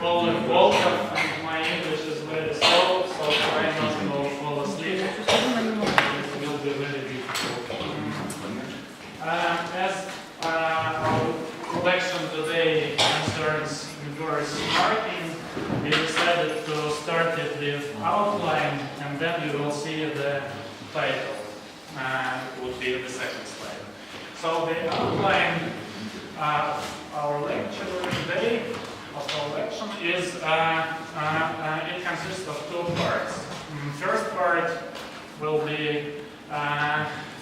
all in Volkov, and my English is very slow, so try not to fall asleep. It will be very difficult. As our collection today concerns reverse marking, we decided to start it with outline, and then you will see the title. It would be the second slide. So the outline of our lecture today, of our lection, is it consists of two parts. First part will be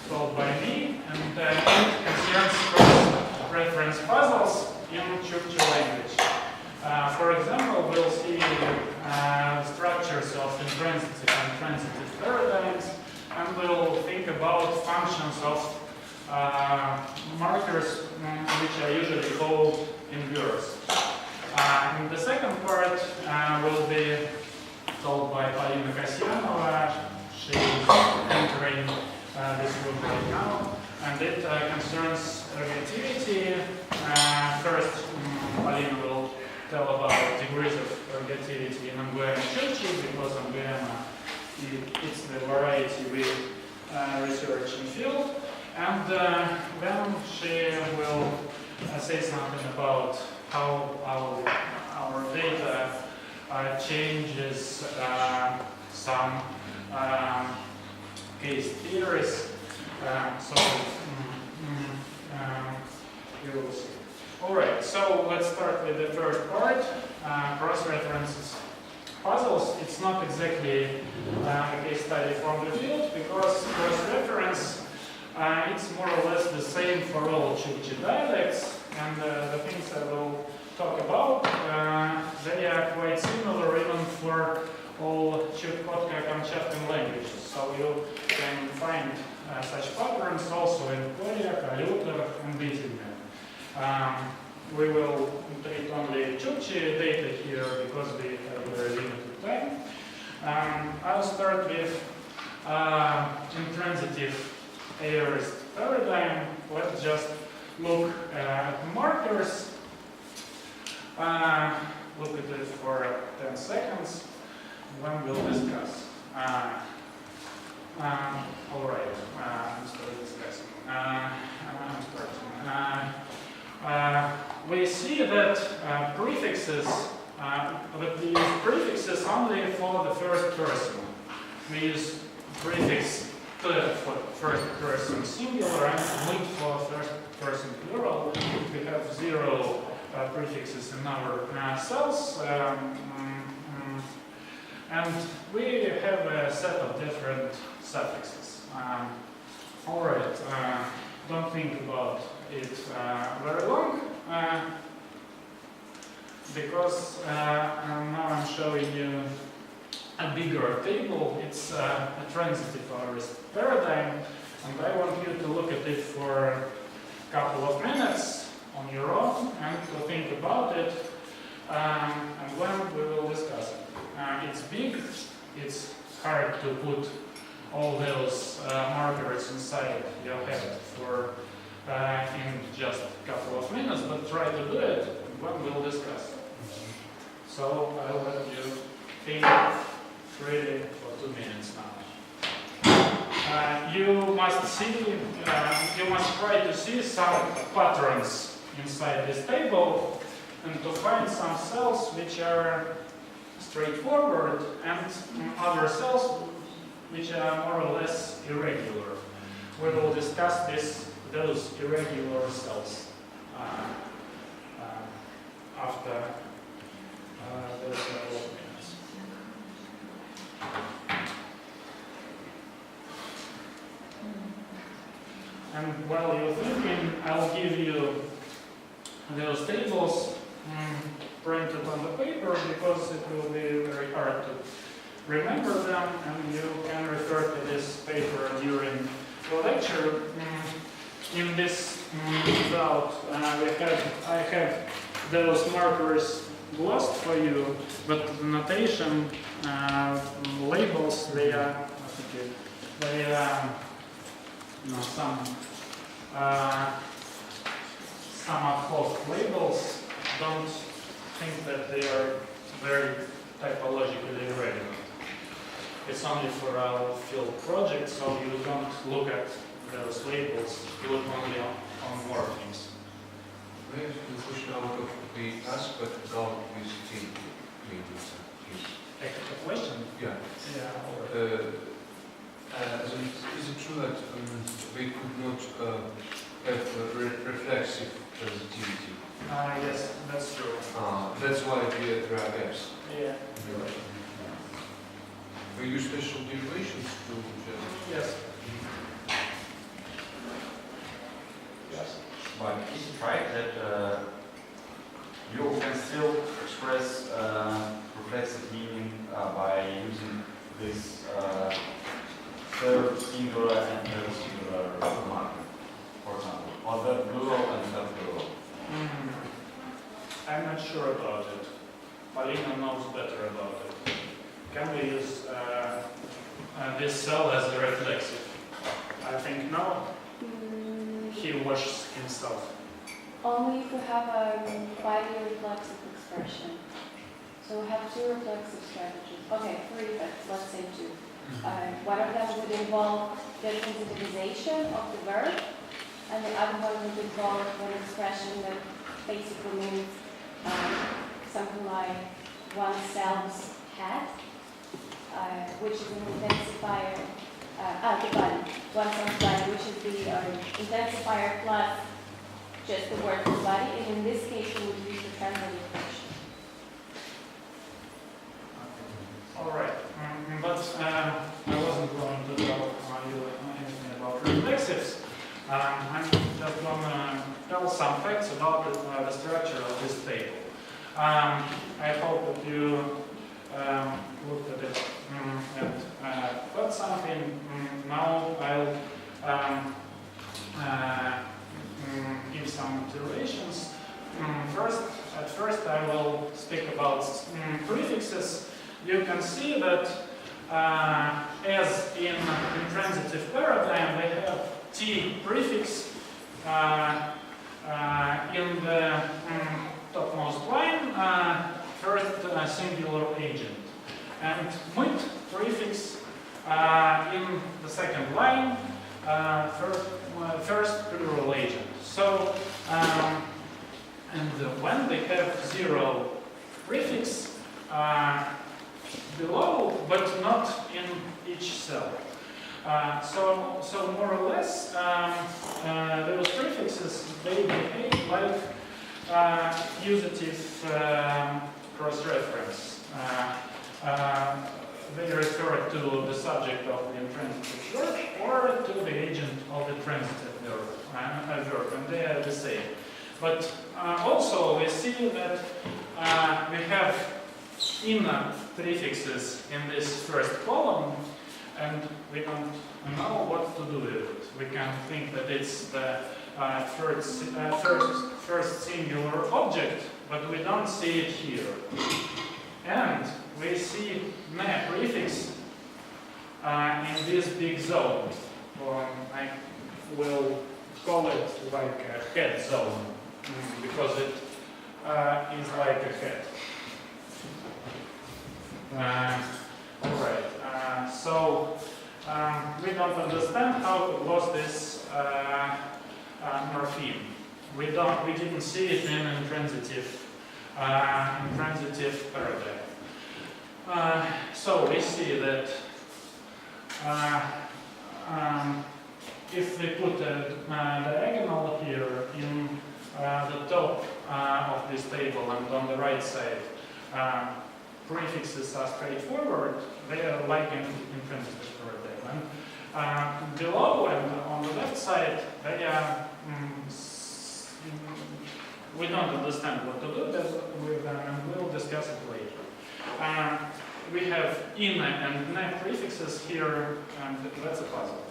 told by me, and it concerns cross-reference puzzles in Chukchi language. For example, we'll see structures of intransitive and transitive paradigms, and we'll think about functions of markers, which are usually called inverse. And the second part will be told by Kasyanova. She is entering this room right now, and it concerns ergativity. First, Polina will tell about degrees of ergativity in Anguema Chukchi, because Anguema it's the variety we research in field. And then she will say something about how our data changes some case theories. We will see. Alright, so let's start with the first part, cross-references puzzles. It's not exactly a case study from the field, because cross-reference it's more or less the same for all Chukchi dialects, and the things I will talk about, they are quite similar even for all Chukotko-Kamchatkan languages. So you can find such patterns also in Koryak, Alutar, and Bitingen. We will treat only Chukchi data here because we have very limited time. I'll start with intransitive aorist paradigm. Let's just look at markers. Look at it for 10 seconds, then we'll discuss. Alright, I'm starting discussing. I'm starting. We see that prefixes, that we use prefixes only for the first person. We use prefix for first person singular and link for first person plural. We have 0 prefixes in our cells, and we have a set of different suffixes. Alright, don't think about it very long, because now I'm showing you a bigger table. It's a transitive aorist paradigm, and I want you to look at it for a couple of minutes on your own and to think about it, and then we will discuss it. It's big, it's hard to put all those markers inside your head for in just a couple of minutes, but try to do it, and then we'll discuss it. So I'll let you think freely for 2 minutes now. You must try to see some patterns inside this table and to find some cells which are straightforward and other cells which are more or less irregular. We will discuss those irregular cells after those couple of minutes. And while you're thinking, I'll give you those tables printed on the paper, because it will be very hard to remember them, and you can refer to this paper during the lecture. In this layout, I have those markers glossed for you, but the notation labels, they are some of host labels don't think that they are very typologically relevant. It's only for our field project, so you don't look at those labels, you look only on morphemes. Maybe the question out of the task, but without visiting labels. A question? Yeah. Yeah. Is it true that we could not have reflexive transitivity? Yes, that's true. That's why there are gaps. Yeah. We use special derivations to just... Yes. Yes. But is it right that you can still express reflexive meaning by using this third singular and third singular marker, for example, or the plural and third plural? I'm not sure about it. Polina knows better about it. Can we use this cell as a reflexive? I think no. He washes himself. Only if we have a binary reflexive expression. So we have two reflexive strategies. Okay, three, but let's say two. One of them would involve the synthesization of the verb, and the other one would involve an expression that basically means something like oneself's hat, which is an intensifier, the body, oneself's body, which is the intensifier plus just the word for body, and in this case we would use the translated function. All right, but I wasn't going to tell you anything about reflexives. I'm just going to tell some facts about the structure of this table. I hope that you looked at it and got something. Now I'll give some observations. At first I will speak about prefixes. You can see that as in intransitive paradigm, we have T prefix in the topmost line, first singular agent, and mit prefix in the second line, first plural agent. So, and when they have zero prefix below, but not in each cell. So more or less, those prefixes, they behave like usative cross-reference. They refer to the subject of the intransitive verb or to the agent of the transitive verb, and they are the same. But also we see that we have inner prefixes in this first column, and we don't know what to do with it. We can think that it's the first singular object, but we don't see it here. And we see ne prefix in this big zone. I will call it like a head zone, because it is like a head. Alright, so we don't understand how to close this morpheme. We didn't see it in intransitive paradigm. So we see that if we put a diagonal here in the top of this table and on the right side, prefixes are straightforward, they are like in intransitive paradigm. And below and on the left side, they are, we don't understand what to do with them, and we'll discuss it later. We have in and ne prefixes here, and that's a puzzle.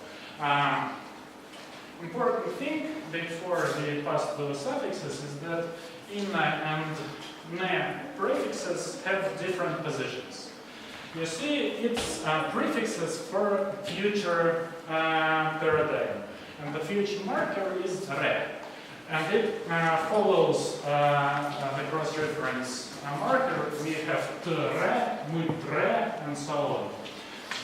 Important thing before we pass to the suffixes is that in and ne prefixes have different positions. You see, it's prefixes for future paradigm, and the future marker is re. And it follows the cross-reference marker. We have tre, mutre, and so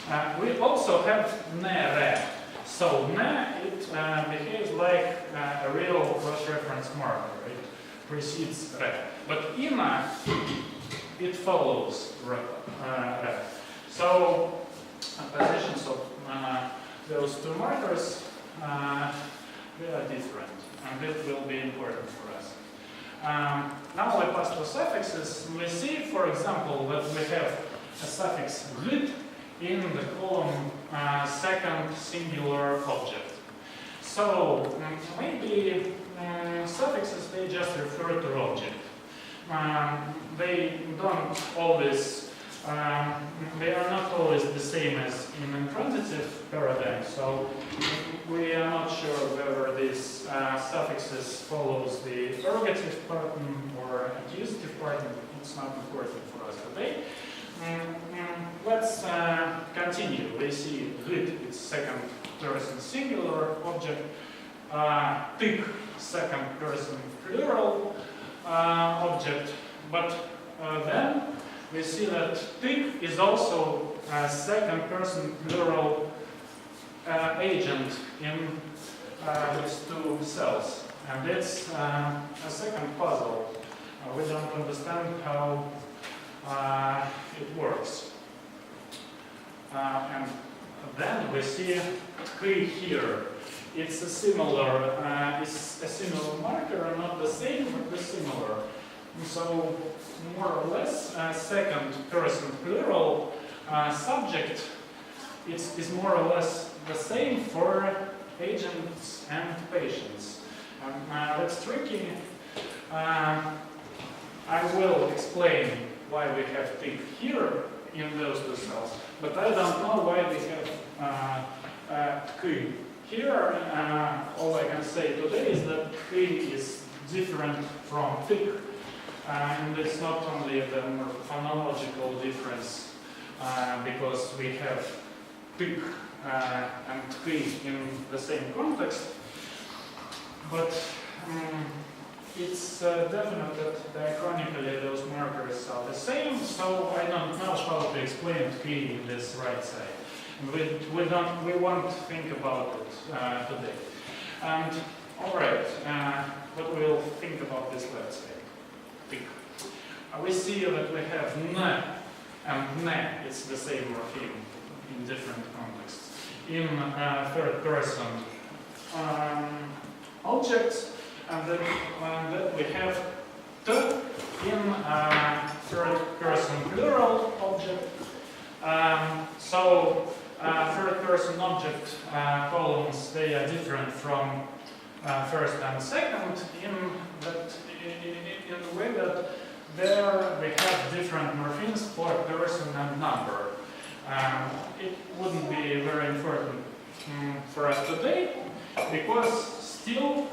on. We also have ne-re. So ne, it behaves like a real cross-reference marker. It precedes re. But ina, it follows re. So positions of those two markers, they are different. And it will be important for us. Now we pass to suffixes. We see, for example, that we have a suffix lit in the column second singular object. So maybe suffixes, they just refer to object. They don't always, they are not always the same as in intransitive paradigm. So we are not sure whether these suffixes follows the ergative pattern or accusative pattern. It's not important for us today. Let's continue. We see lit, it's second person singular object, tyk, second person plural object, but then we see that tyk is also a second person plural agent in these two cells, and it's a second puzzle. We don't understand how it works. And then we see tk here. It's a similar marker, not the same, but the similar. So more or less, second person plural subject is more or less the same for agents and patients. That's tricky. I will explain why we have tyk here in those two cells, but I don't know why we have tk here. All I can say today is that tk is different from tyk, and it's not only the phonological difference, because we have tyk and tk in the same context, but it's definite that diachronically those markers are the same, so I don't know how to explain tk in this right side. We won't think about it today. And all right, what we'll think about this left side, tyk. We see that we have n and ne. It's the same morpheme in different contexts. In third person objects, and then we have t in third person plural object. So third person object columns, they are different from first and second in the way that there we have different morphemes for person and number. It wouldn't be very important for us today, because still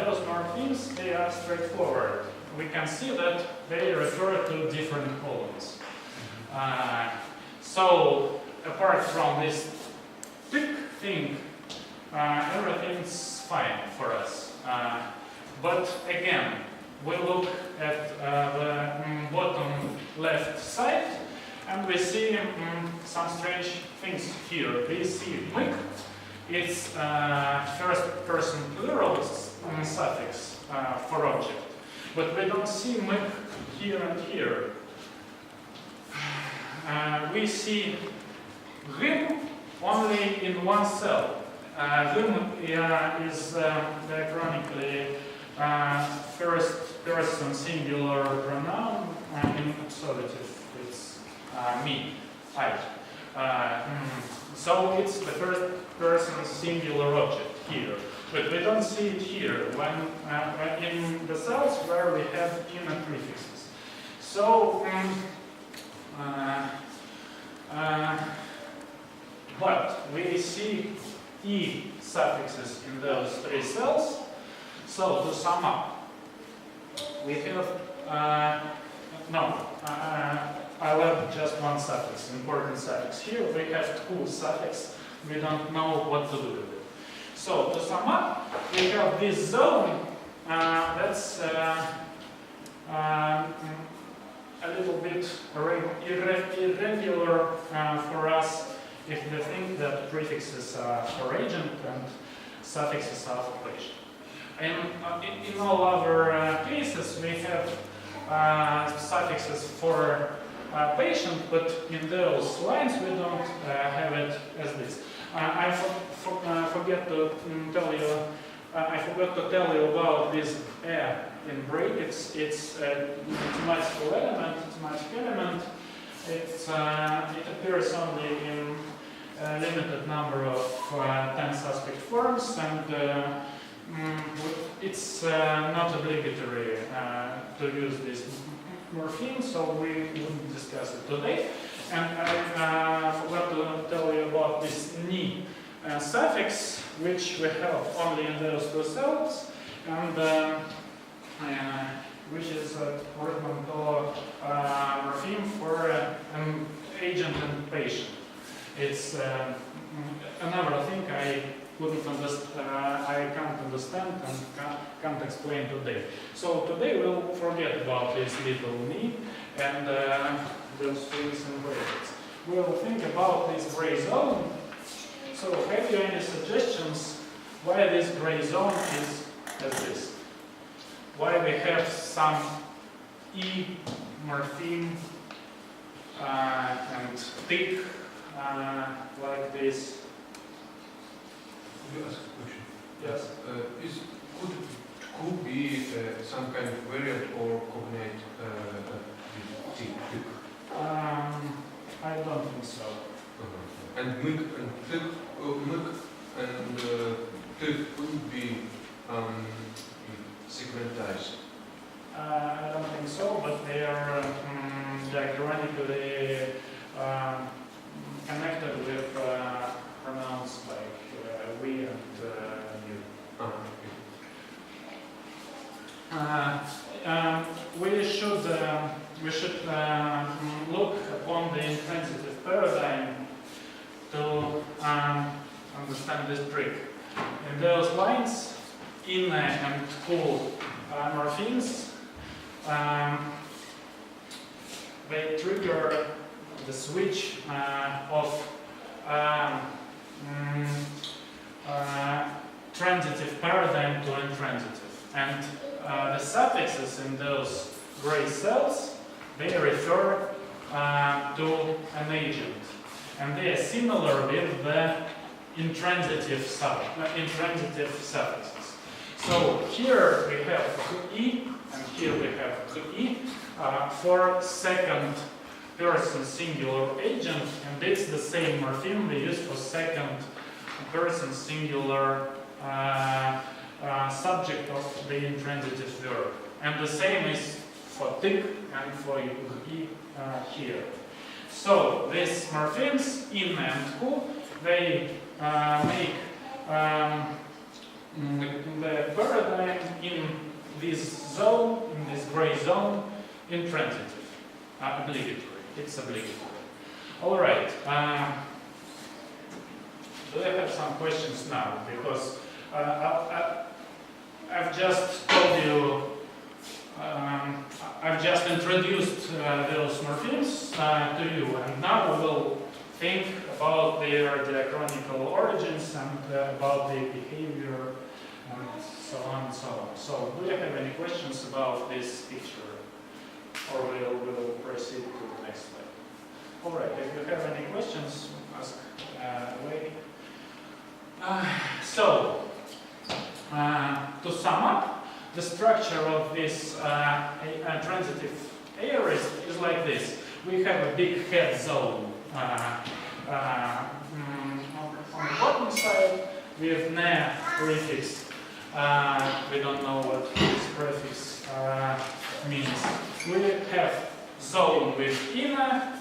those morphemes, they are straightforward. We can see that they refer to different columns. So apart from this tyk thing, everything's fine for us. But again, we look at the bottom left side, and we see some strange things here. We see myk, it's first person plural suffix for object, but we don't see myk here and here. We see rim only in one cell. Rim is diachronically first person singular pronoun, in absolutive it's me, I. So it's the first person singular object here, but we don't see it here when in the cells where we have inner prefixes. So but we see e suffixes in those three cells. So to sum up, we have I'll add just one suffix, important suffix. Here we have tku suffix. We don't know what to do with it. So to sum up, we have this zone that's a little bit irregular for us if we think that prefixes are for agent and suffixes are for patient. In all other cases, we have suffixes for patient, but in those lines we don't have it as this. I forgot to tell you about this in brackets. It's a mathematical element. It appears only in a limited number of 10 suspect forms, and it's not obligatory to use this morpheme, so we wouldn't discuss it today. And I forgot to tell you about this ni suffix, which we have only in those two cells, and which is a portmanteau morpheme for an agent and patient. It's another thing I can't understand and can't explain today. So today we'll forget about this little ni and those things and brackets. We'll think about this gray zone. So have you any suggestions why this gray zone is as this? Why we have some E morpheme and thick like this? You ask a question. Yes. Could be some kind of variant or cognate thick? I don't think so. And myk and thick could be segmentized. I don't think so, but they are diachronically connected with pronouns like we and you. We should look upon the intransitive paradigm to understand this trick. In those lines, in and cool morphemes, they trigger the switch of transitive paradigm to intransitive. And the suffixes in those gray cells, they refer to an agent. And they are similar with the intransitive suffixes. So here we have e and here we have e for second person singular agent, and it's the same morpheme we use for second person singular subject of the intransitive verb. And the same is for thick and for e here. So these morphemes, in and ku, they make the paradigm in this zone, in this gray zone, intransitive, obligatory. It's obligatory. All right. Do I have some questions now? Because I've just told you, I've just introduced those morphemes to you, and now we will think about their diachronical origins and about their behavior and so on and so on. So, do you have any questions about this picture? Or we'll proceed to the next slide. All right, if you have any questions, ask away. To sum up, the structure of this transitive aorist is like this. We have a big head zone on the bottom side with ne prefix. We don't know what this prefix means. We have zone with ina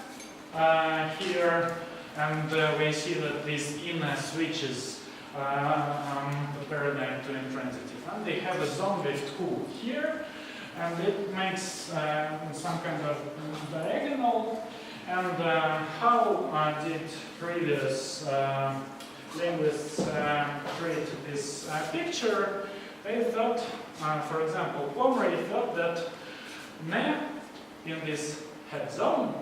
here, and we see that this ina switches the paradigm to intransitive. And they have a zone with ku here, and it makes some kind of diagonal. And how did previous linguists created this picture, they thought, for example, Pommery thought that ne in this head zone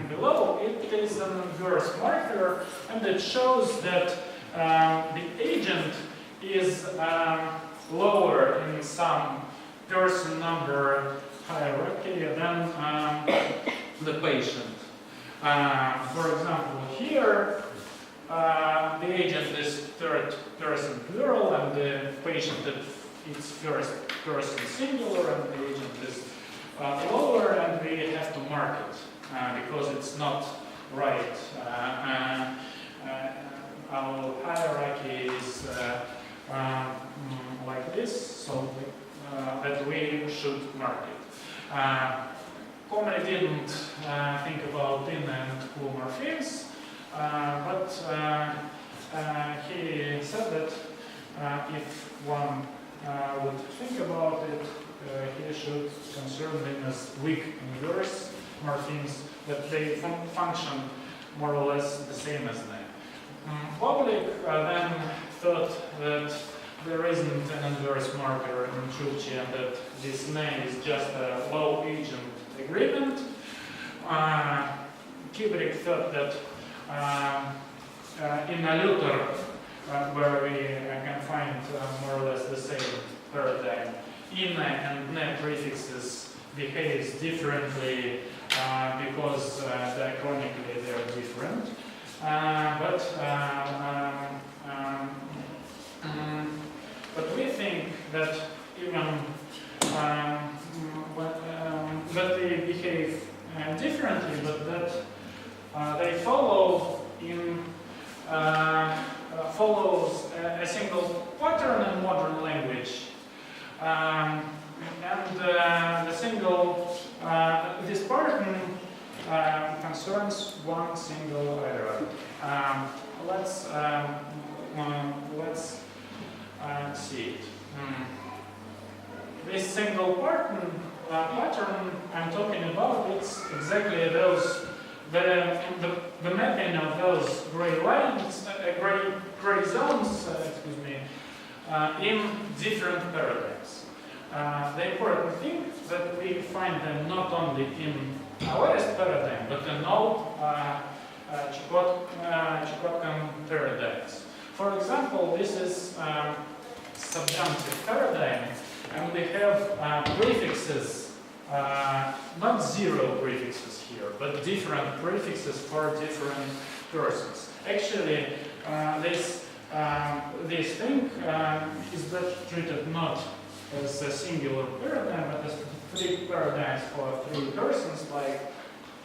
below, it is an inverse marker, and it shows that the agent is lower in some person number hierarchy than the patient. For example, here the agent is third person plural and the patient is first person singular, and the agent is lower, and we have to mark it because it's not right. Our hierarchy is like this, so that we should mark it. Comey didn't think about in and who morphemes, but he said that if one would think about it, he should consider them as weak inverse morphemes, that they function more or less the same as them. Public then thought that there isn't an inverse marker in Chukchi and that this name is just a low agent agreement. Kubrick thought that in a Luther, where we can find more or less the same paradigm, in and ne prefixes behaves differently because diachronically they are different. But we think that even that they behave differently, but that they follow in follows a single pattern in modern language, and the single this pattern concerns one single error. Let's see it. This single pattern I'm talking about, it's exactly those the mapping of those gray lines, gray zones, in different paradigms. The important thing that we find them not only in Aorist paradigm, but in all Chukotkan paradigms. For example, this is subjunctive paradigm, and we have prefixes, not zero prefixes here, but different prefixes for different persons. Actually, this thing is treated not as a singular paradigm, but as three paradigms for three persons, like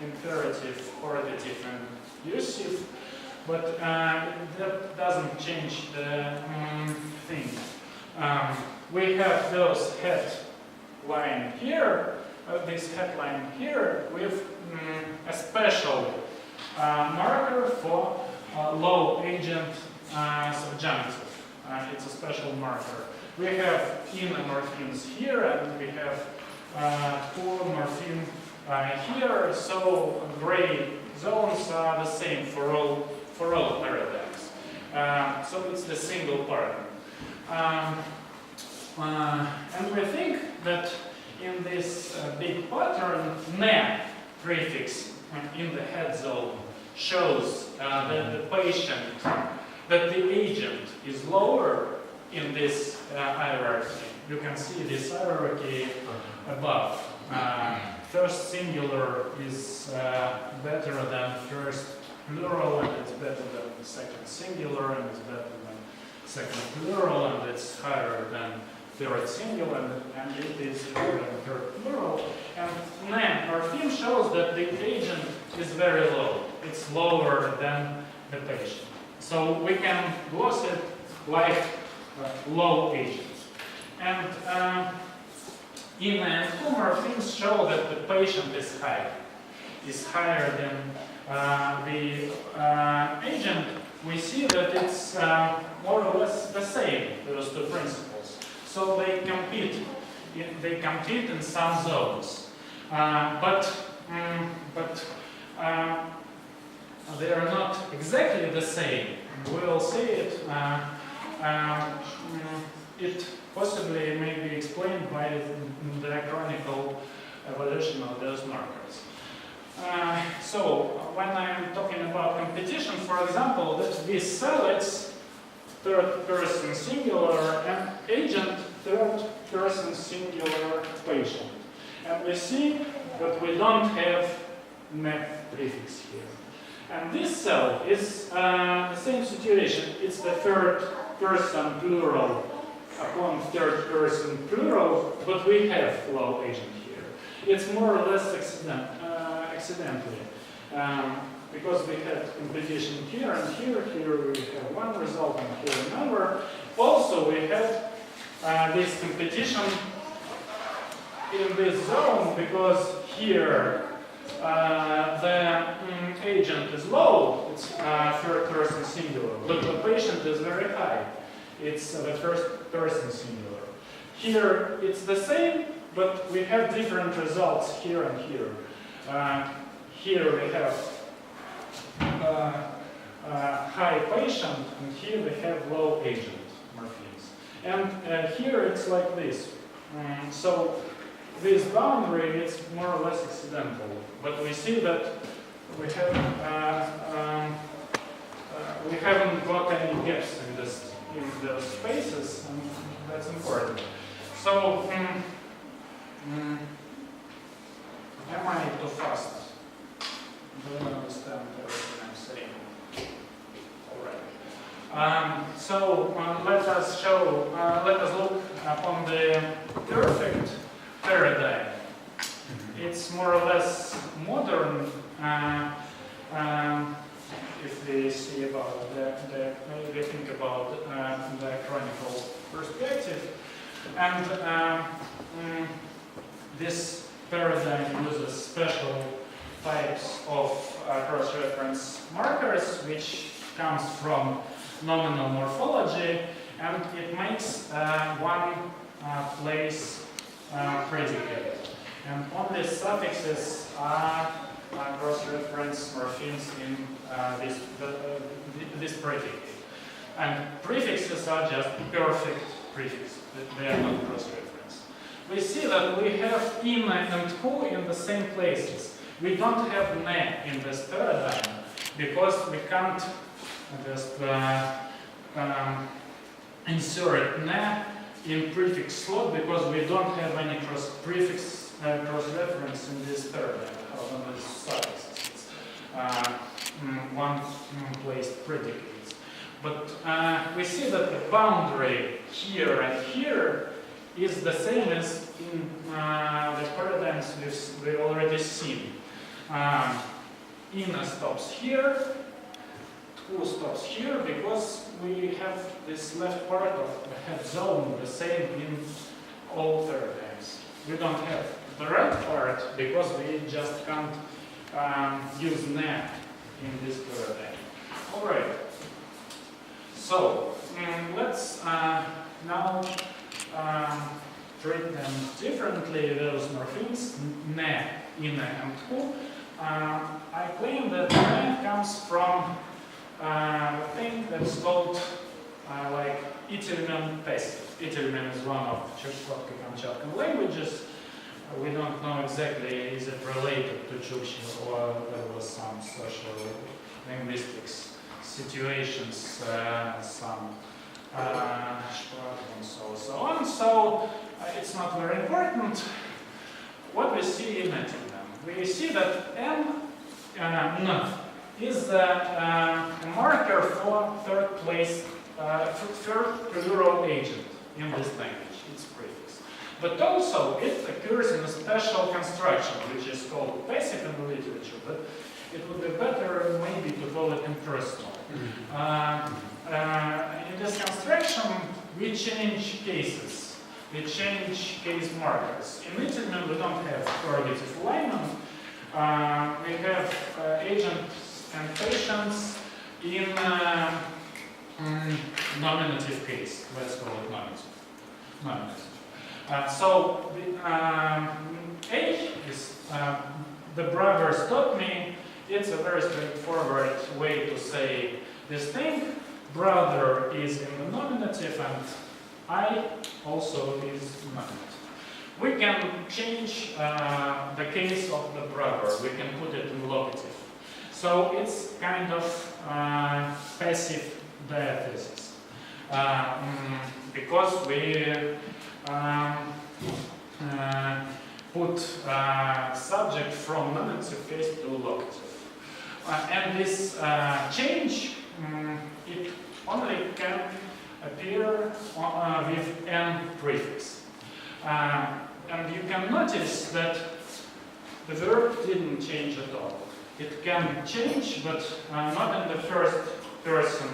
imperative, ordative, and usive. But that doesn't change the thing. We have those head line here, this headline here, with a special marker for low agent subjunctive. It's a special marker. We have in morphemes here, and we have poor morpheme here. So gray zones are the same for all paradigms. So it's the single pattern. And we think that in this big pattern, ne prefix in the head zone shows that the patient, that the agent is lower in this hierarchy. You can see this hierarchy above. First singular is better than first plural, and it's better than the second singular, and it's better than second plural, and it's higher than third singular, and it is lower than third plural. And ne morpheme shows that the agent is very low. It's lower than the patient. So we can gloss it like low agents. And in and two morphemes show that the patient is higher than the agent. We see that it's more or less the same, those two principles. So they compete in some zones, but they are not exactly the same we'll see it. It possibly may be explained by the canonical evolution of those markers. So when I'm talking about competition, for example, this cell, it's third person singular and agent, third person singular patient. And we see that we don't have net prefix here. And this cell is the same situation. It's the third person plural upon third person plural, but we have low agent here. It's more or less accidentally. Because we had competition here and here we have one result and here another. Also we have this competition in this zone because here the agent is low, it's third person singular, but the patient is very high, it's the first person singular. Here it's the same, but we have different results here and here. Here we have high patient, and here we have low agent morphemes. And here it's like this. So this boundary is more or less accidental, but we see that we haven't got any gaps in those spaces, and that's important. So am I too fast? Do you understand everything I'm saying? All right. So let us look upon the perfect paradigm. It's more or less modern. If we see about we think about the chronicle perspective, and this paradigm uses special types of cross-reference markers, which comes from nominal morphology, and it makes one place predicate. And only suffixes are cross-reference morphemes in this predicate. And prefixes are just perfect prefixes, they are not cross-reference. We see that we have in and who in the same places. We don't have ne in this paradigm because we can't just insert ne in prefix slot because we don't have any cross-reference in this paradigm. However, this suffixes, one placed predicates. But we see that the boundary here and here is the same as in the paradigms we already seen. Inna stops here, two stops here, because we have this left part of the head zone the same in all paradigms. We don't have the right part because we just can't use ne in this paradigm. All right. So let's now treat them differently, those morphemes, ne, inna, and who. I claim that ne comes from a thing that's called like Itermen passive. Itermen is one of Chukotko-Kamchatkan languages. We don't know exactly is it related to Chukchi or there was some social linguistics situations, some and so on. So it's not very important. What we see in Itermen, we see that n is the marker for third place, third plural agent in this language. It's prefix. But also it occurs in a special construction which is called passive in the literature, but it would be better maybe to call it impersonal. In this construction we change cases. We change case markers. In Itermen we don't have ergative alignment. We have agents and patients in nominative case. Let's call it nominative. So the A is the brothers taught me. It's a very straightforward way to say this thing. brother is in the nominative and I also is nominative. We can change the case of the brother. We can put it in locative. So it's kind of passive diathesis because we put subject from nominative case to locative. And this change, it only can appear with n prefix. And you can notice that the verb didn't change at all. It can change, but not in the first person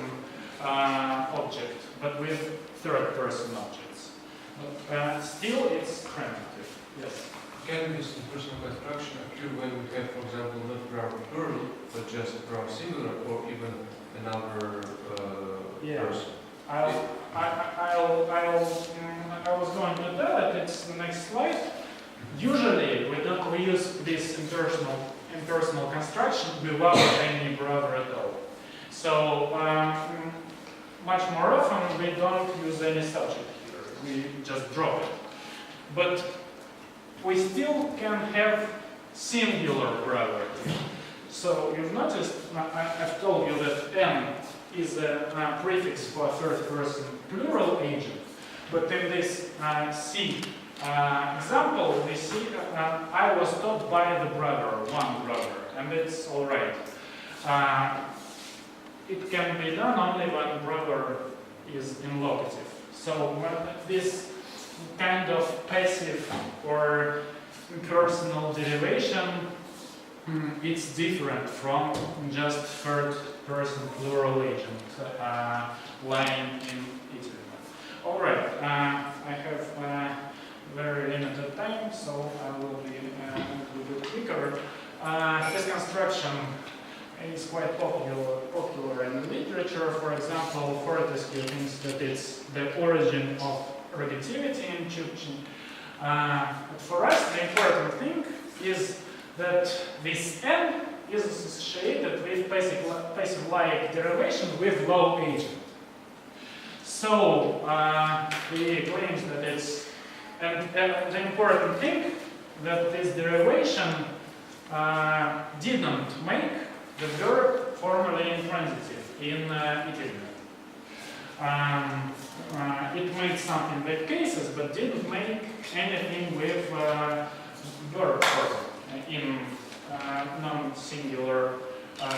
object, but with third person objects. But still it's primitive. Yes? Can this impersonal construction occur when we have, for example, not proper plural, but just proper singular, or even another person? I was going to tell it. It's the next slide. Usually, we use this impersonal construction without any brother at all. So much more often we don't use any subject here. We just drop it. But we still can have singular brother. So you've noticed, I've told you that n is a prefix for a third person plural agent. But in this C example, we see I was taught by the brother, one brother, and it's all right. It can be done only when brother is in locative. So this kind of passive or impersonal derivation, it's different from just third person plural agent line in Italy. All right, I have very limited time, so I will be a little bit quicker. This construction is quite popular in literature. For example, Fortescue thinks that it's the origin of ergativity in Chukchi. But for us, the important thing is that this n is associated with passive-like derivation with low agent. So he claims that it's, and the important thing that this derivation didn't make the verb formally intransitive in Italian. It made some in bad cases, but didn't make anything with verb form in non-singular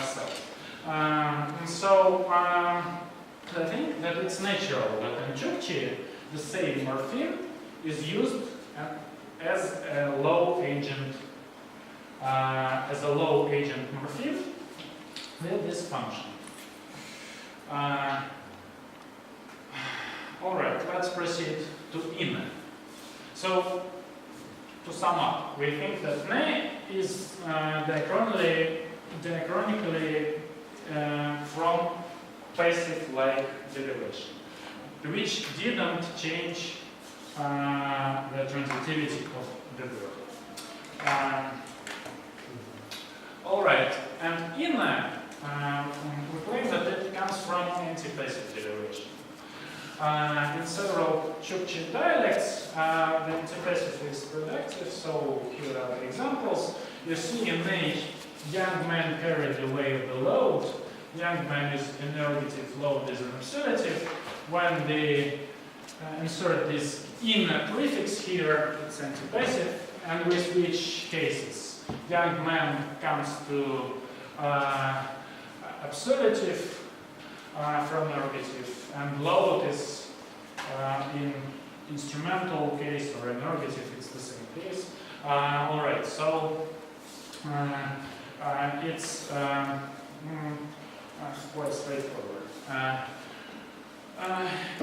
self. So I think that it's natural that in Chukchi the same morpheme is used as a low agent morpheme with this function. All right, let's proceed to in. So to sum up, we think that ne is diachronically from passive-like derivation, which didn't change the transitivity of the verb. All right, and in we claim that it comes from antipassive derivation. In several Chukchi dialects, the antipassive is productive, so here are the examples. You see in A, young man carried the weight of the load. Young man is an ergative, load is an absolutive. When they insert this in prefix here, it's antipassive, and we switch cases. Young man comes to absolutive from ergative, and load is in instrumental case or in ergative, it's the same case. All right, so it's quite straightforward.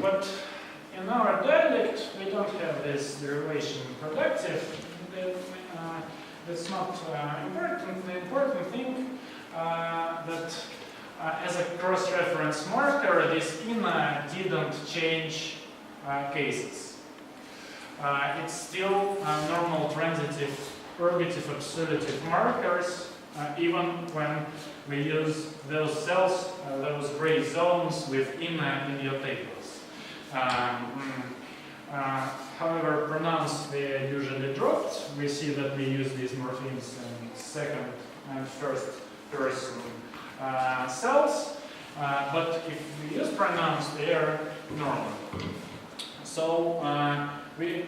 But in our dialect, we don't have this derivation productive. That's not important. The important thing that as a cross-reference marker, this inna didn't change cases. It's still normal transitive, ergative, absolutive markers even when we use those cells, those gray zones with in your tables. However, pronouns, they are usually dropped. We see that we use these morphemes in second and first person cells. But if we use pronouns, they are normal. So we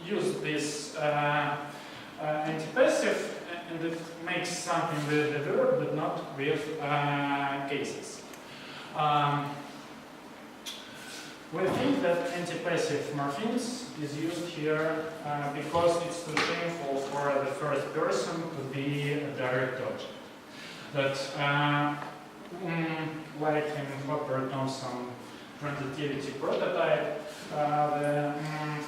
use this antipassive, and it makes something with the verb, but not with cases. We think that antipassive morphemes is used here because it's too shameful for the first person to be a direct object. But like in Hopper-Thomson transitivity prototype, the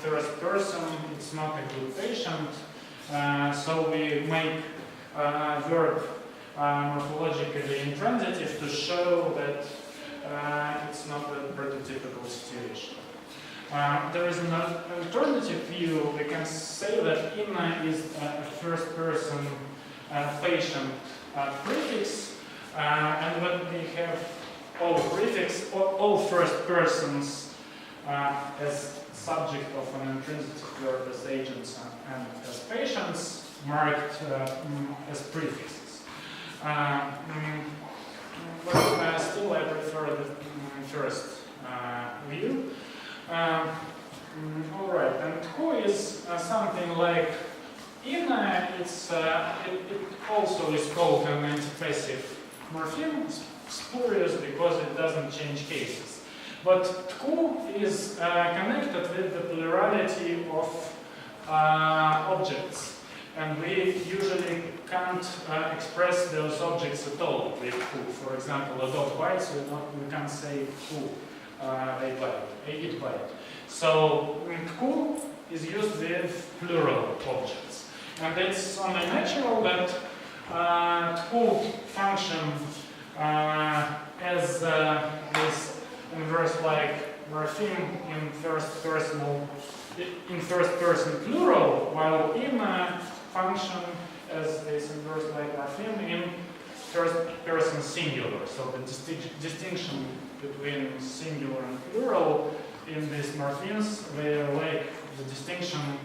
first person, it's not a good patient, so we make verb morphologically intransitive to show that it's not a prototypical situation. There is an alternative view. We can say that inna is a first person patient prefix, and when we have all prefix, all first persons as subject of an intransitive verb as agents and as patients marked as prefixes. But still I prefer the first view. Alright, and who is something like inna, it also is called an antipassive morpheme. It's spurious because it doesn't change cases. But tku is connected with the plurality of objects. And we usually can't express those objects at all with who. For example, a dog bites, we can't say who they bite, it bite. So who is used with plural objects. And it's only natural that who function as this inverse-like morpheme in first person plural, while in function as this inverse-like morpheme in first person singular. So the distinction between singular and plural in these morphemes, they are like the distinction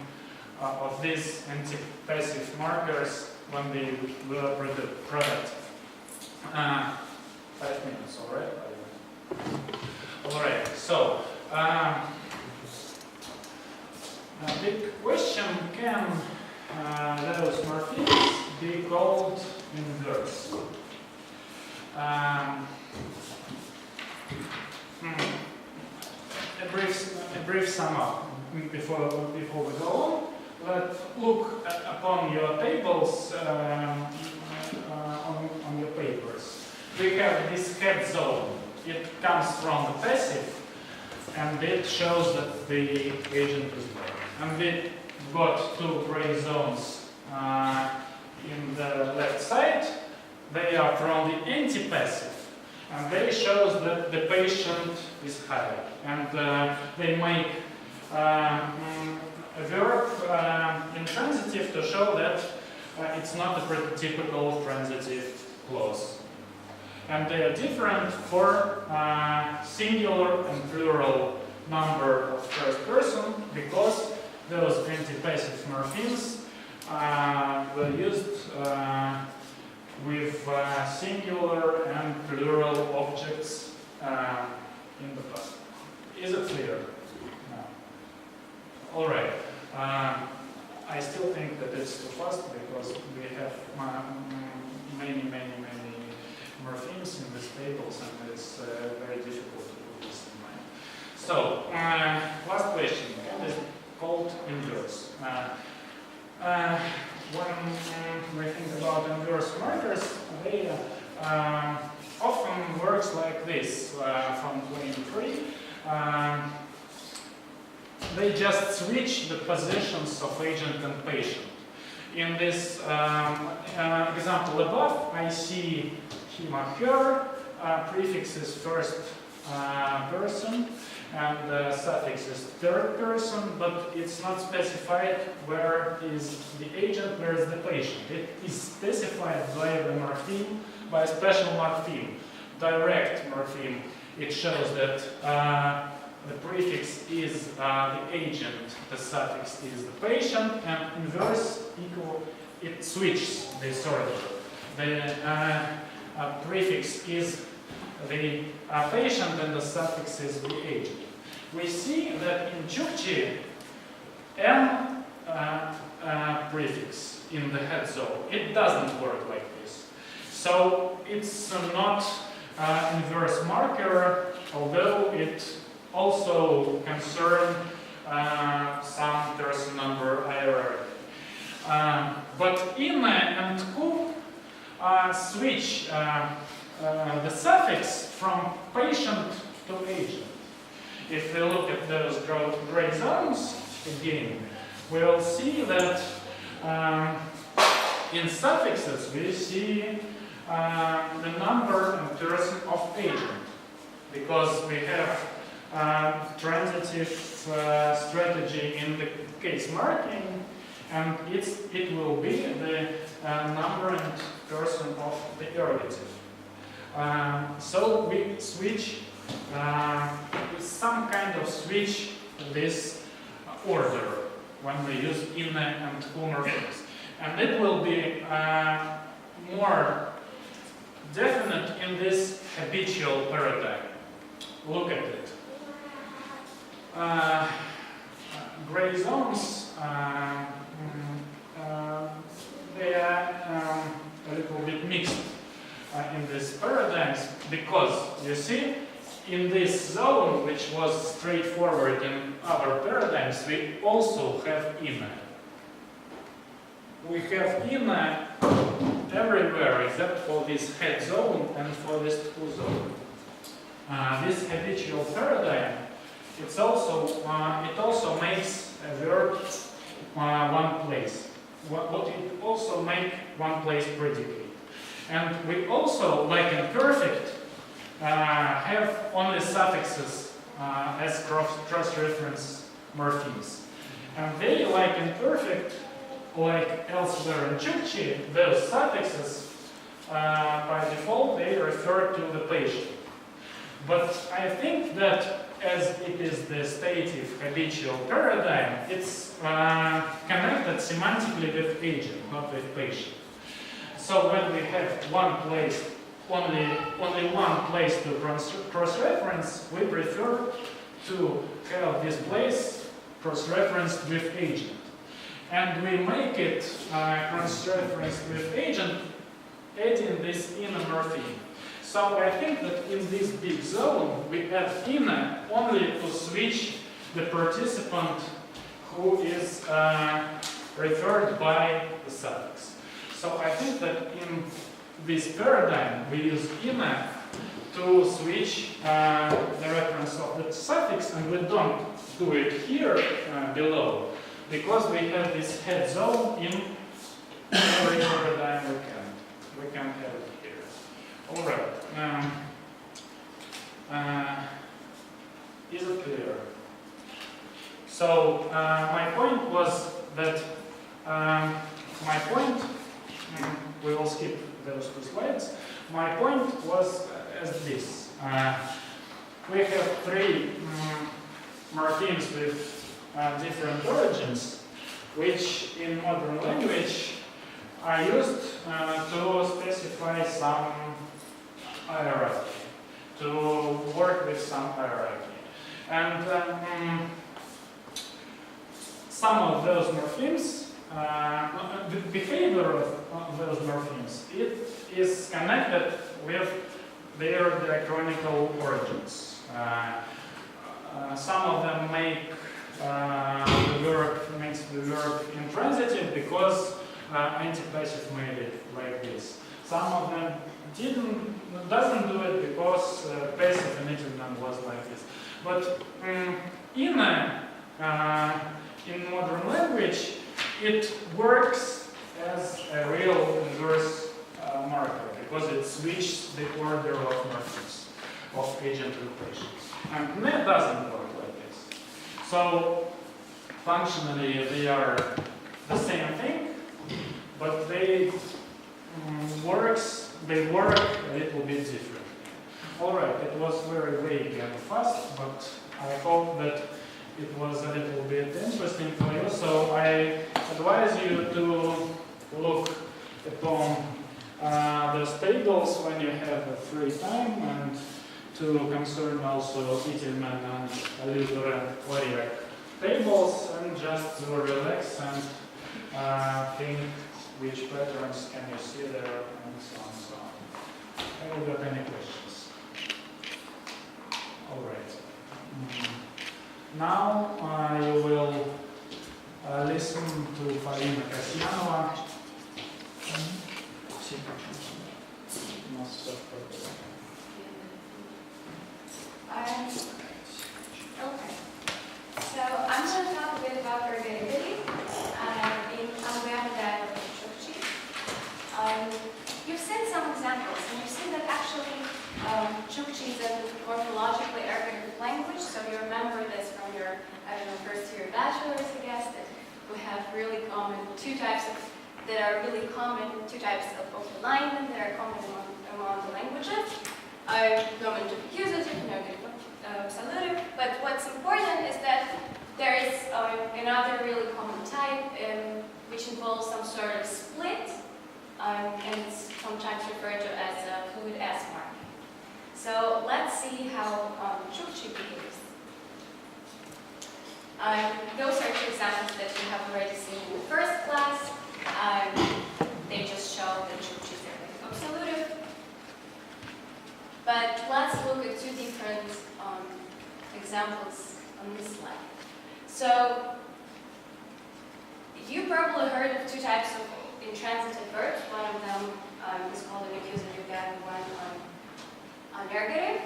of these antipassive markers when they were productive. 5 minutes, alright? Alright, so the question, can those morphemes be called inverse? A brief sum up before we go on. Let's look upon your tables on your papers. We have this head zone. It comes from the passive, and it shows that the agent is there. And we got two gray zones in the left side. They are from the antipassive, and they shows that the patient is higher. And they make a verb intransitive to show that it's not a prototypical transitive clause. And they are different for singular and plural number of first person because those antipassive morphemes were used with singular and plural objects in the past. Is it clear? No. Alright. I still think that it's too fast because we have many morphemes in these tables, and it's very difficult to put this in mind. So, last question. What is called inverse? When we think about inverse markers, they often works like this from 23. They just switch the positions of agent and patient. In this example above, I see him or her, prefix is first person, and the suffix is third person, but it's not specified where is the agent, where is the patient. It is specified by the morpheme, by a special morpheme, direct morpheme. It shows that the prefix is the agent, the suffix is the patient, and inverse equal, it switches this order. The prefix is the patient and the suffix is the agent. We see that in Chukchi, M prefix in the head zone, it doesn't work like this. So it's not inverse marker, although it also concerns some person number hierarchy. But in and ku switch the suffix from patient to agent. If we look at those gray zones again, we'll see that in suffixes we see the number and person of agent, because we have transitive strategy in the case marking, and it will be the number and person of the ergative. So we switch with some kind of switch this order when we use inne and ku morphemes. And it will be more definite in this habitual paradigm. Look at it. Gray zones, they are a little bit mixed in these paradigms, because you see, in this zone, which was straightforward in other paradigms, we also have inne. We have inne everywhere except for this head zone and for this ku zone. This habitual paradigm, it also makes a verb one place. What it also make one place predicate. And we also, like in perfect, have only suffixes as cross-reference morphemes. And they, like in perfect, like elsewhere in Chukchi, those suffixes, by default, they refer to the patient. But I think that as it is the stative habitual paradigm, it's connected semantically with agent, not with patient. So when we have one place, only one place to cross-reference, we prefer to have this place cross-referenced with agent. And we make it cross-referenced with agent, adding this inner morpheme. So I think that in this big zone, we have inner only to switch the participant who is referred by the suffix. So I think that in this paradigm, we use inner to switch the reference of the suffix, and we don't do it here below, because we have this head zone in every paradigm we can have it here. All right. Is it clear? So my point was that we will skip those two slides. My point was as this. We have three morphemes with different origins, which in modern language are used to specify some hierarchy, to work with some hierarchy. And some of those morphemes, the behavior of those morphemes, it is connected with their diachronical origins. Some of them make makes the verb intransitive because antipassive made it like this. Some of them doesn't do it because passive initiative was like this. But in modern language, it works as a real inverse marker because it switches the order of morphemes. of agent relations. And net doesn't work like this. So functionally they are the same thing, but they work a little bit differently. Alright, it was very vague and fast, but I hope that it was a little bit interesting for you. So I advise you to look upon those tables when you have free time, and to concern also Titelman and Litter and Oriak tables, and just to relax and think which patterns can you see there, and so on and so on. Have you got any questions? All right. Now you will listen to Polina Kasyanova. Okay. So I'm going to talk a bit about ergativity on behalf of the Chukchi. You've seen some examples, and you've seen that actually Chukchi is a morphologically ergative language. So you remember this from your, first year bachelor's, I guess, that we have really common two types of alignment that are common among the languages. Nominative accusative, negative absolutive. But what's important is that there is another really common type which involves some sort of split, and it's sometimes referred to as a fluid S marking. So let's see how Chukchi behaves. Those are two examples that you have already seen in the first class. They just show that Chukchi is absolutive. But let's look at two different examples on this slide. So you probably heard of two types of intransitive verbs. One of them is called an accusative and one an ergative.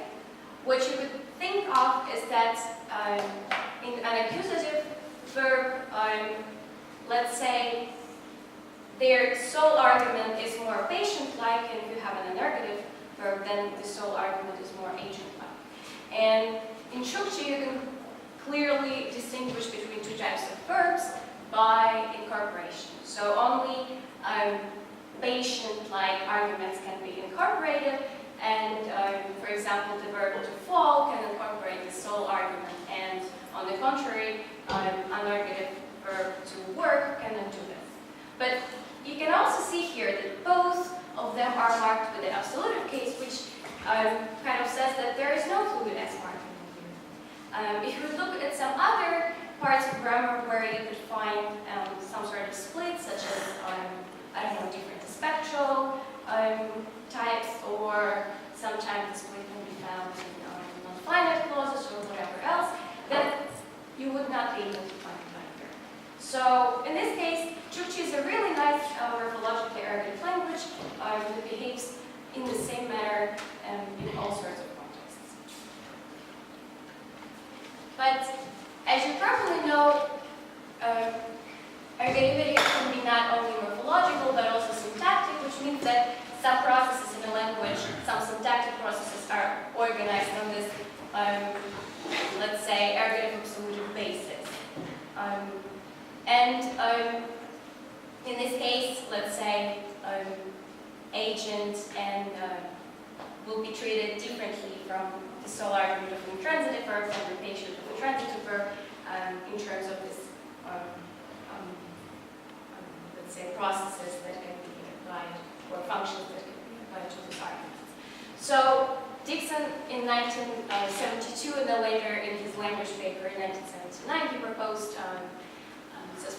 What you could think of is that in an accusative verb, let's say their sole argument is more patient-like, and if you have an ergative verb, then the sole argument is more agent-like. And in Chukchi, you can clearly distinguish between two types of verbs by incorporation. So only patient-like arguments can be incorporated, and for example, the verb to fall can incorporate the sole argument, and on the contrary, an ergative verb to work cannot do this. But you can also see here that both of them are marked with the absolutive case, which kind of says that there is no fluid S marking here. If you look at some other parts of grammar where you could find some sort of split, such as, different spectral types, or sometimes the split can be found in non-finite clauses or whatever else, then you would not be able to find it like here. So in this case, Chukchi is a really nice morphologically ergative language that behaves in the same manner in all sorts of contexts. But as you probably know, ergativity can be not only morphological but also syntactic, which means that some processes in a language, some syntactic processes are organized on this, let's say, ergative absolutive basis. In this case, let's say, agent and will be treated differently from the sole argument of an intransitive verb and the patient of a transitive verb in terms of this, let's say, processes that can be applied, or functions that can be applied to this argument. So Dixon in 1972, and then later in his language paper in 1979, he proposed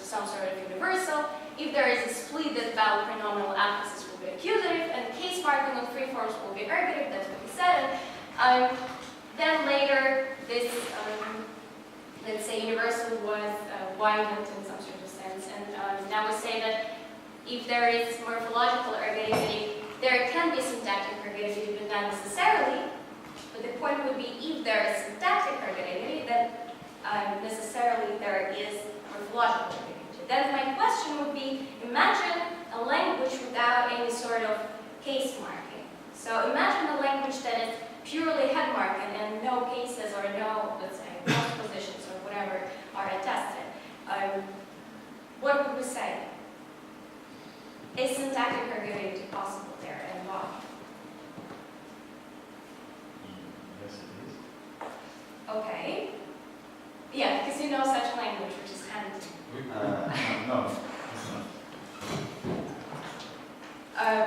some sort of universal. If there is a split, that vowel pronominal emphasis will be accusative, and case marking on free forms will be ergative. That's what he said. And then later, this let's say universal was widened in some sort of sense, and now we say that if there is morphological ergativity, there can be syntactic ergativity, but not necessarily. But the point would be, if there is syntactic ergativity, then necessarily there is morphological ergativity. Then my question would be, imagine a language without any sort of case marking. So imagine a language that is purely head marking and no cases or no, let's say, postpositions or whatever are attested. What would we say? Is syntactic ergativity possible there, and why? Yes, it is. Okay. Yeah, because you know such language, which is handy. No, it's not.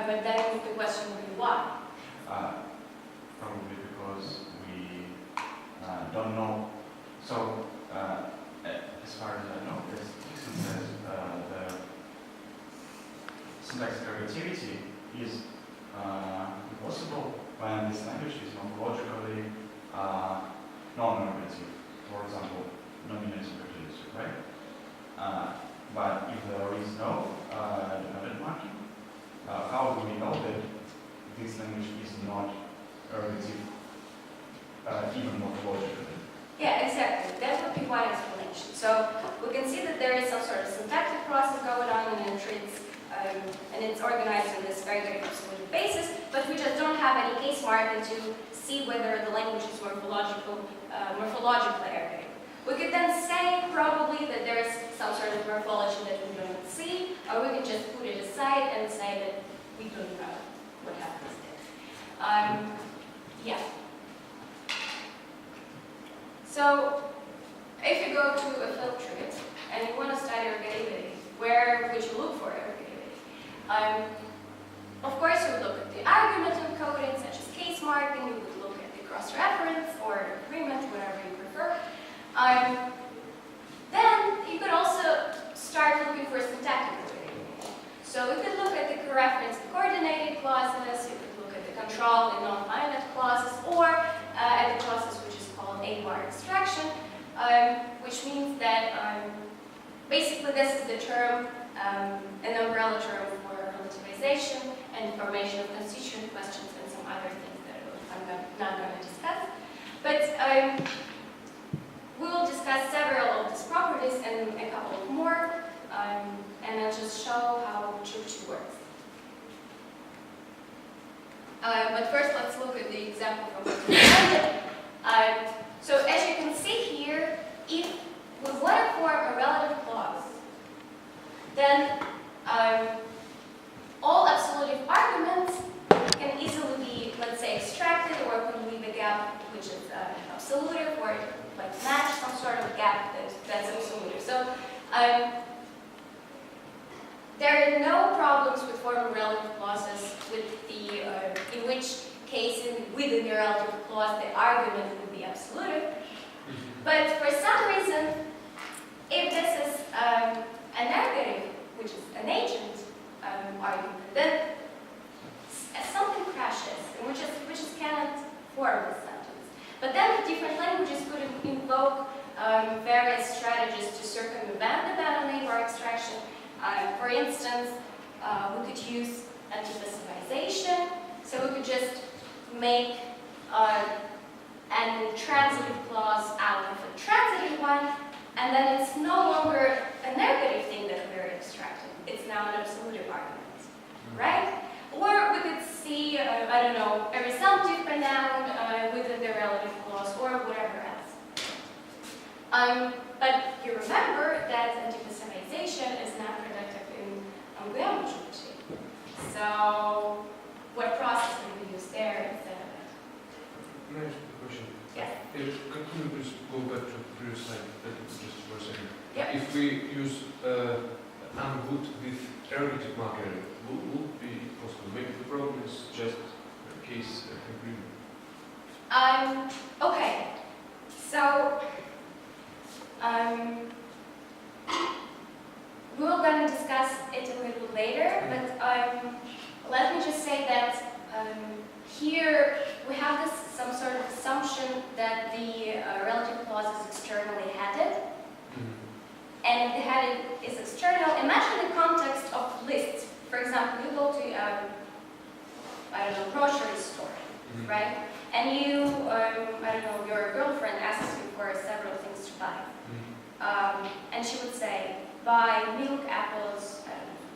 But then the question would be why? Probably because we don't know. So, as far as I know, as Dixon says, the syntax ergativity is impossible when this language is morphologically non-ergative. For example, nominative ergativity, right? But if there is no dependent marking, how do we know that this language is not ergative, even morphologically? Yeah, exactly. That would be one explanation. So we can see that there is some sort of syntactic process going on, and it's organized on this very absolute basis, but we just don't have any case marking to see whether the language is morphologically ergative. We could then say probably that there is some sort of morphology that we don't see, or we could just put it aside and say that we don't know what happens there. Yeah. So if you go to a field tree and you want to study ergativity, where would you look for ergativity? Of course, you would look at the argument encoding, such as case marking. You would look at the cross-reference or agreement, whatever you prefer. Then you could also start looking for syntactic ergativity. So we could look at the co-reference and coordinated clauses. You could look at the control and non-finite clauses, or at the process which is called a-bar extraction, which means that basically this is the term, an umbrella term for relativization and formation of constituent questions and some other things that I'm not going to discuss. But we will discuss several of these properties and a couple more, and I'll just show how Chukchi works. But first, let's look at the example from what we presented. So as you can see here, if we want to form a relative clause, then all absolutive arguments can easily be, let's say, extracted, or can leave a gap which is absolutive, or like match some sort of gap that's absolutive. So there are no problems with forming relative clauses with the in which case within the relative clause the argument would be absolutive. But for some reason, if this is a negative, which is an agent argument, then something crashes, which cannot form this sentence. But then different languages could invoke various strategies to circumvent the ban on a-bar extraction. For instance, we could use antipassivization, so we could just make an intransitive clause out of a transitive one, and then it's no longer a negative thing that we're extracting. It's now an absolutive argument, right? Or we could see, I don't know, a resumptive pronoun within the relative clause, or whatever else. But you remember that antipassivization is not productive in Chukchi. So what process can we use there instead of it? Can I ask a question? Yes. Can you please go back to the previous slide, just for a second? Yep. If we use ungood with ergative marker, would it be possible? Maybe the problem is just a case agreement. Okay. So we're going to discuss it a little later, but let me just say that here we have some sort of assumption that the relative clause is externally headed. And if the heading is external, imagine the context of lists. For example, you go to, I don't know, grocery store, right? And you, I don't know, your girlfriend asks you for several things to buy. And she would say, buy milk, apples,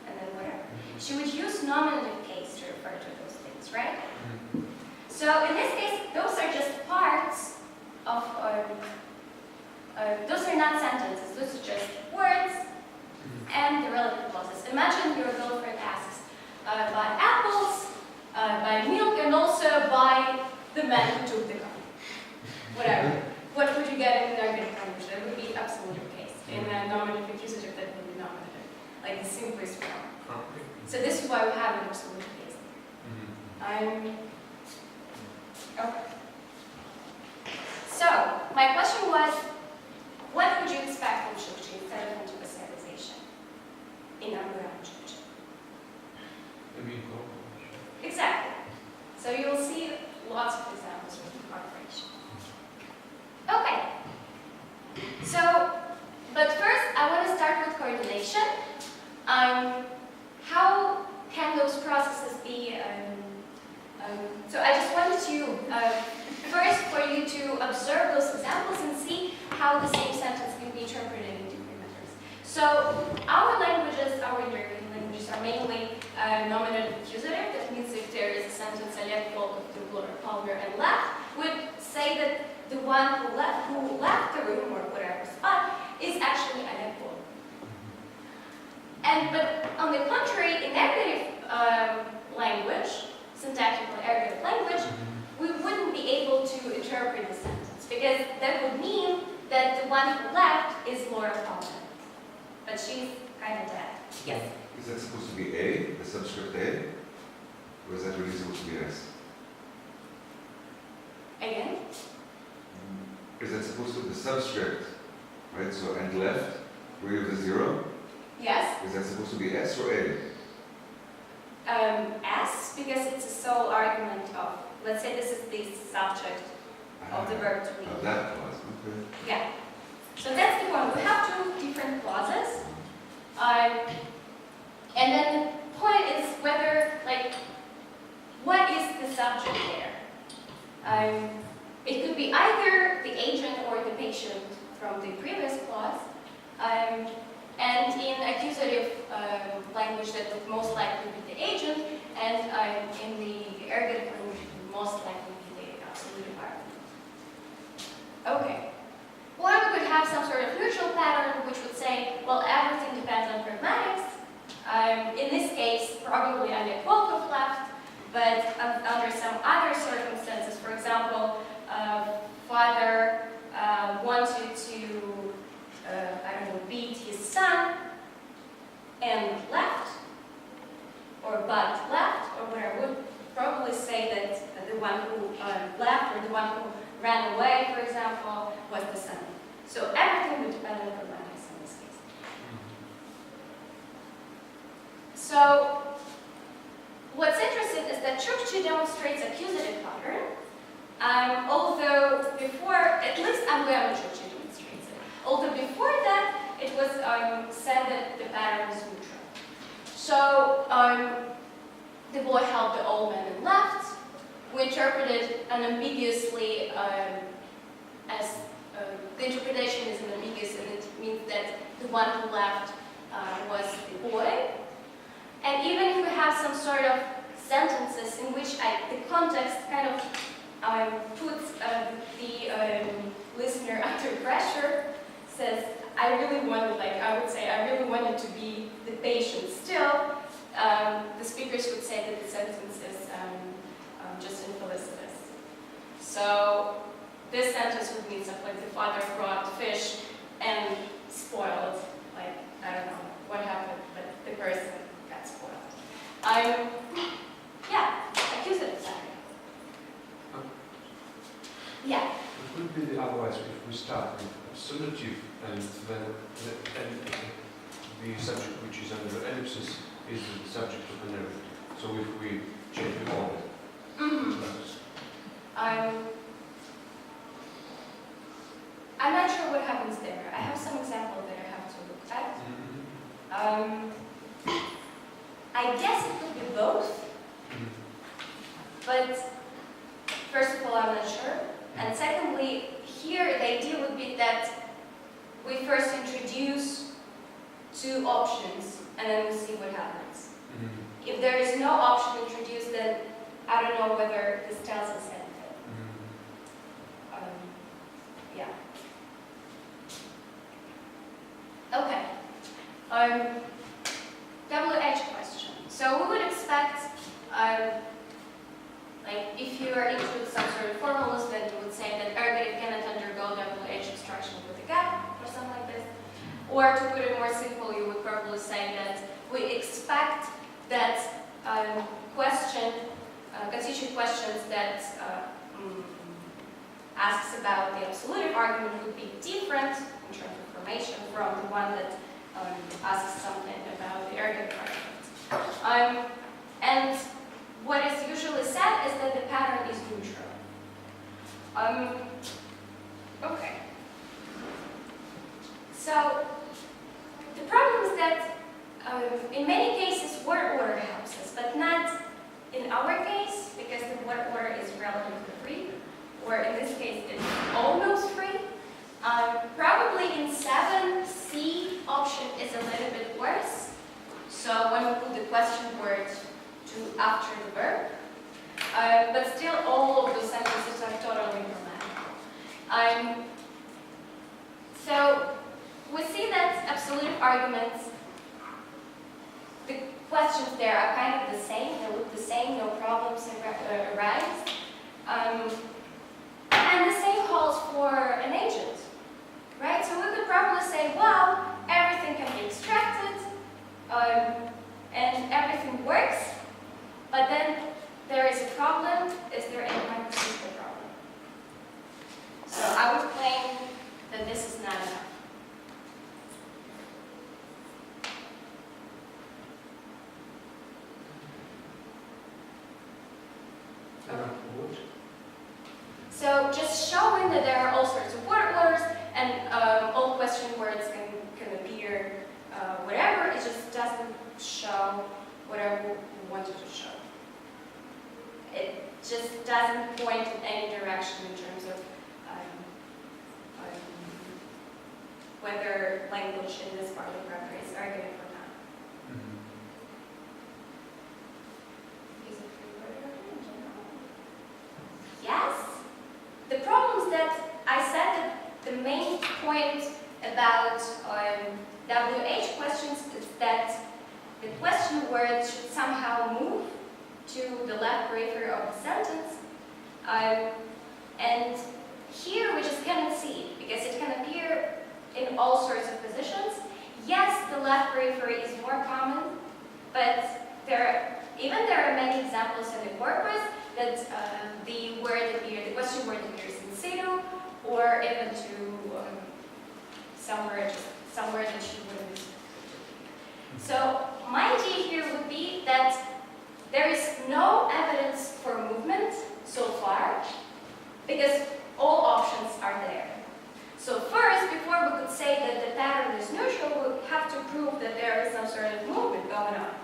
and then whatever. She would use nominative case to refer to those things, right? So in this case, those are just parts of, those are not sentences, those are just words and the relative clauses. Imagine your girlfriend asks, buy apples, buy milk, and also buy the man who took the car. Whatever. What would you get in an ergative language? That would be absolute case. In a nominative accusative, that would be nominative. Like the simplest form. So this is why we have an absolute case. Okay. So, my question was, what would you expect from Chukchi instead of antipassivization in Angular Chukchi? Maybe incorporation. Exactly. So you will see lots of examples with incorporation. Okay. So, but first I want to start with coordination. How can those processes be? So I just wanted to first for you to observe those examples and see how the same sentence can be interpreted in different manners. So our languages, our European languages, are mainly nominative accusative. That means if there is a sentence, Oleg Volkov P, Palmer, and left, would say that the one who left the room or whatever spot is actually Oleg Volkov. But on the contrary, in ergative language, syntactical ergative language, we wouldn't be able to interpret the sentence because that would mean that the one who left is Laura Palmer. But she's kind of dead. Yes? Is that supposed to be A, the subscript A? Or is that really supposed to be S? Again? Is that supposed to be the subscript, right? So, and left, where you have the 0? Yes? Is that supposed to be S or A? S, because it's a sole argument of, let's say this is the subject of the verb to be. Oh, that clause, okay. Yeah. So that's the point. We have two different clauses. And then the point is whether, like, what is the subject there? It could be either the agent or the patient from the previous clause. And in accusative language, that would most likely be the agent, and in the ergative language, it would most likely be the absolute environment. Okay. Or we could have some sort of neutral pattern, which would say, well, everything depends on pragmatics. In this case, probably Oleg Volkov left, but under some other circumstances, for example, father wanted to beat his son and left, or but left, or whatever, would probably say that the one who left or the one who ran away, for example, was the son. So everything would depend on pragmatics in this case. So what's interesting is that Chukchi demonstrates accusative pattern, although before, at least Angular Chukchi demonstrates it. Although before that, it was said that the pattern is neutral. So the boy helped the old man and left. We interpreted unambiguously as the interpretation is unambiguous, and it means that the one who left was the boy. And even if we have some sort of sentences in which the context kind of puts the listener under pressure, says, I really wanted, like I would say, I really wanted to be the patient still, the speakers would say that the sentence is just infelicitous. So this sentence would mean something like the father brought fish and spoiled, like, I don't know what happened, but the person got spoiled. Yeah, accusative pattern. Yeah. It would be the otherwise if we start with absolutive and then the subject which is under ellipsis is the subject of an ergative. So if we change the order. I'm not sure what happens there. I have some example that I have to look at. I guess it could be both, but first of all, I'm not sure. And secondly, here the idea would be that we first introduce two options and then we see what happens. If there is no option introduced, then I don't know whether this tells us anything. Yeah. Okay. WH question. So we would expect, like if you are into some sort of formalist, then you would say that ergative cannot undergo WH extraction with a gap or something like this. Or to put it more simple, you would probably say that we expect that constituent questions that asks about the absolutive argument would be different in terms of formation from the one that asks something about the ergative argument. And what is usually said is that the pattern is neutral. Okay. So the problem is that in many cases word order helps us, but not in our case, because the word order is relatively free, or in this case it's almost free. Probably in 7C option is a little bit worse. So when we put the question word to after the verb, but still all of those sentences are totally grammatical. So we see that absolute arguments, the questions there are kind of the same, they look the same, no problems arise. And the same holds for an agent, right? So we could probably say, well, everything can be extracted, and everything works, but then there is a problem. Is there any microscopic problem? So I would claim that this is not enough. So just showing that there are all sorts of word orders and all question words can appear whatever, it just doesn't show whatever we wanted to show. It just doesn't point in any direction in terms of whether language in this part of the grammar is ergative or not. Is it free-word in general? Yes. The problem is that I said that the main point about WH questions is that the question word should somehow move to the left periphery of the sentence. And here we just cannot see it because it can appear in all sorts of positions. Yes, the left periphery is more common, but there are many examples in the corpus that the question word appears in situ, or even to somewhere that you wouldn't. So my idea here would be that there is no evidence for movement so far, because all options are there. So first, before we could say that the pattern is neutral, we would have to prove that there is some sort of movement going on.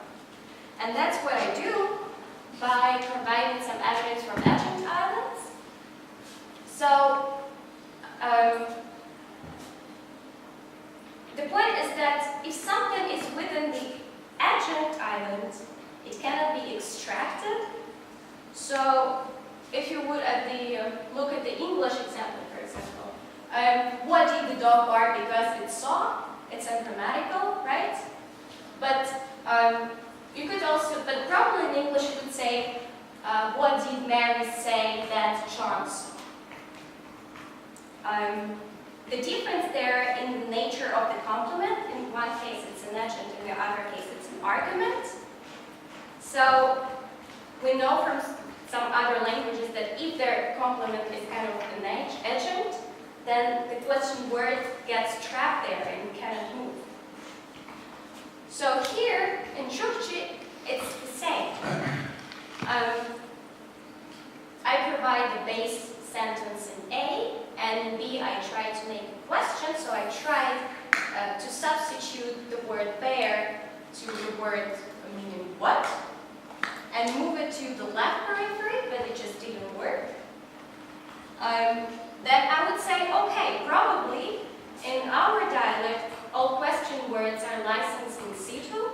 And that's what I do by providing some evidence from adjunct islands. So the point is that if something is within the adjunct island, it cannot be extracted. So if you would look at the English example, for example, what did the dog bark because it saw? It's ungrammatical, right? But you could also, but probably in English you could say, what did Mary say that John saw? The difference there in the nature of the complement, in one case it's an adjunct, in the other case it's an argument. So we know from some other languages that if their complement is kind of an adjunct, then the question word gets trapped there and cannot move. So here in Chukchi, it's the same. I provide the base sentence in A, and in B I try to make a question, so I tried to substitute the word bear to the word meaning what, and move it to the left periphery, but it just didn't work. Then I would say, okay, probably in our dialect, all question words are licensed in situ,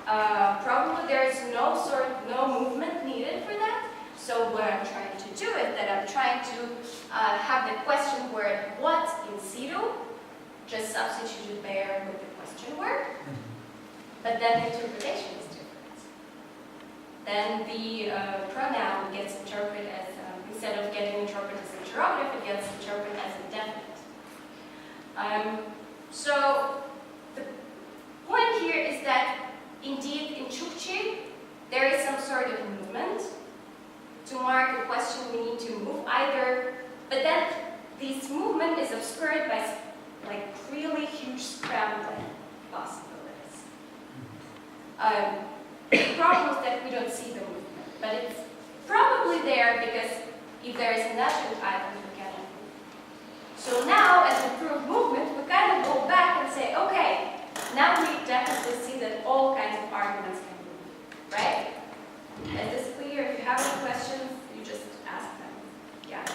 probably there is no movement needed for that. So what I'm trying to do is that I'm trying to have the question word what in situ, just substituted there with the question word, but then the interpretation is different. Then the pronoun gets interpreted as, instead of getting interpreted as interrogative, it gets interpreted as indefinite. So the point here is that indeed in Chukchi there is some sort of movement. To mark a question we need to move either, but then this movement is obscured by like really huge scrambling possibilities. The problem is that we don't see the movement, but it's probably there because if there is an adjunct item, we cannot move. So now, as we prove movement, we kind of go back and say, okay, now we definitely see that all kinds of arguments can move, right? Is this clear? If you have any questions, you just ask them. Yeah?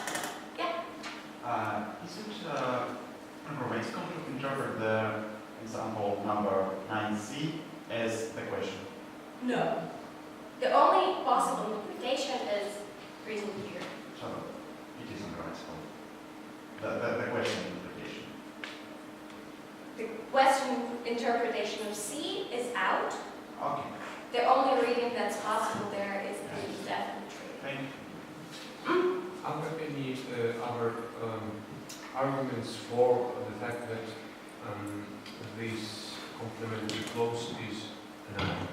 Yeah? Is it grammatical to interpret the example number 9c as the question? No. The only possible interpretation is written here. So it isn't grammatical. The question interpretation. The question interpretation of C is out. Okay. The only reading that's possible there is the indefinite reading. Thank you. Are there any other arguments for the fact that this complementary clause is a noun,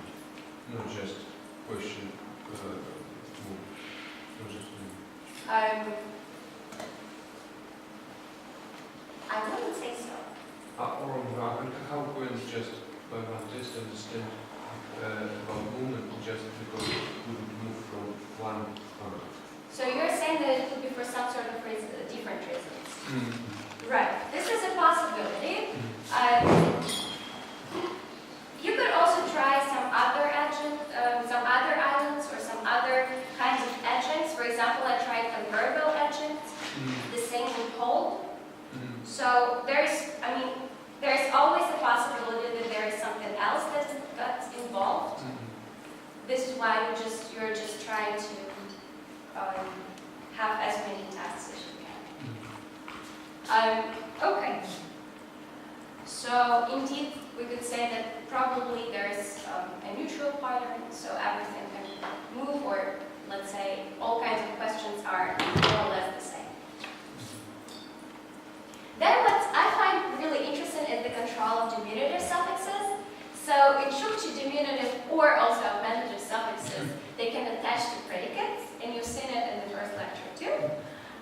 not just question move, not just move? I wouldn't say so. Or how can just by one test understand about movement just because it couldn't move from one another? So you're saying that it could be for some sort of reason, different reasons. Right. This is a possibility. You could also try some other adjuncts or some other kinds of adjuncts. For example, I tried adverbial adjuncts, the same with hold. So there's always a possibility that there is something else that's involved. This is why you're just trying to have as many tasks as you can. Okay. So indeed, we could say that probably there's a neutral pattern, so everything can move, or let's say all kinds of questions are more or less the same. Then what I find really interesting is the control of diminutive suffixes. So in Chukchi, diminutive or also augmentative suffixes, they can attach to predicates, and you've seen it in the first lecture too.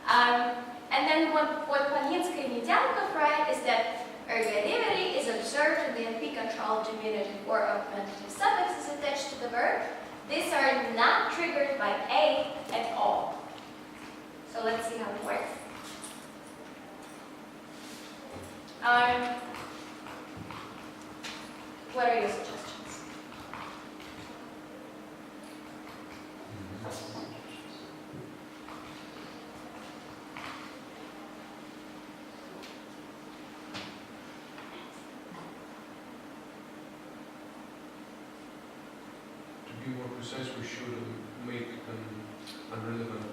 And then what Paninsky and Medyankov write is that ergativity is observed in the NP control of diminutive or augmentative suffixes attached to the verb. These are not triggered by A at all. So let's see how it works. What are your suggestions? To be more precise, we should make unrelevant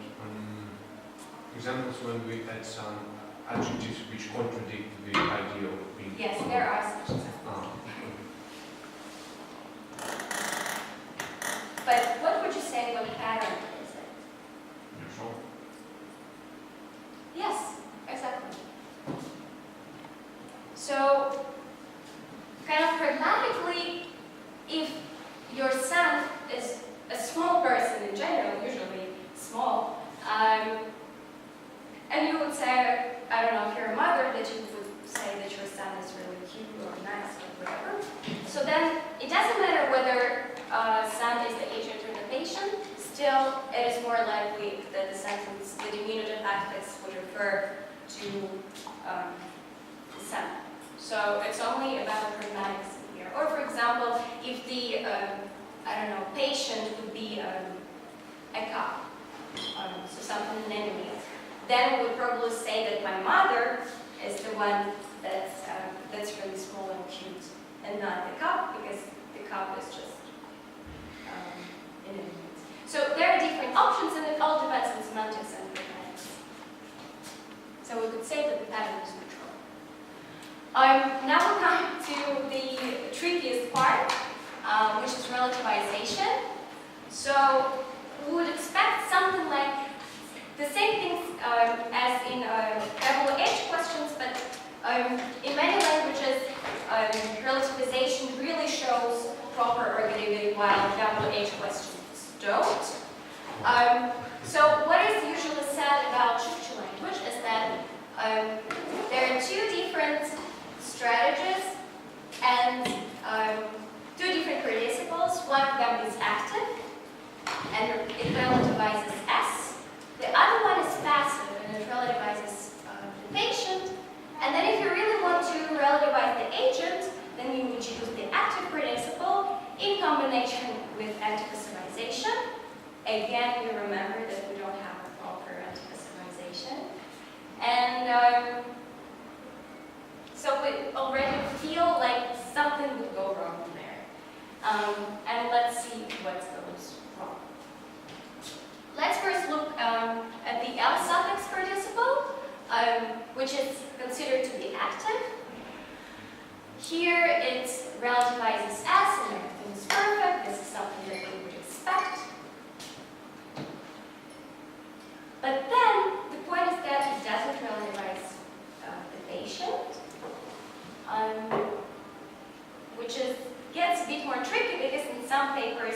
examples when we add some adjectives which contradict the idea of being. Yes, there are such examples. But what would you say what pattern is it? Neutral. Yes, exactly. So, kind of pragmatically, if your son is a small person in general, usually small, and you would say, I don't know, if you're a mother, that you would say that your son is really cute or nice or whatever. So then it doesn't matter whether son is the agent or the patient, still it is more likely that the sentence, the diminutive affix would refer to the son. So it's only about pragmatics here. Or for example, if the, I don't know, patient would be a cop, so something inanimate, then we would probably say that my mother is the one that's really small and cute, and not the cop, because the cop is just in a minute. So there are different options, and it all depends on semantics and phonetics. So we could say that the pattern is neutral. Now we come to the trickiest part, which is relativization. So we would expect something like the same things as in WH questions, but in many languages, relativization really shows proper ergativity, while WH questions don't. So what is usually said about Chukchi language is that there are two different strategies and two different participles. One of them is active, and it relativizes S. The other one is passive, and it relativizes the patient. And then if you really want to relativize the agent, then you would choose the active participle in combination with antipassivization. Again, you remember that we don't have a proper antipassivization. And so we already feel like something would go wrong there. And let's see what goes wrong. Let's first look at the L suffix participle, which is considered to be active. Here it relativizes S and everything is perfect. This is something that we would expect. But then the point is that it doesn't relativize the patient, which gets a bit more tricky because in some papers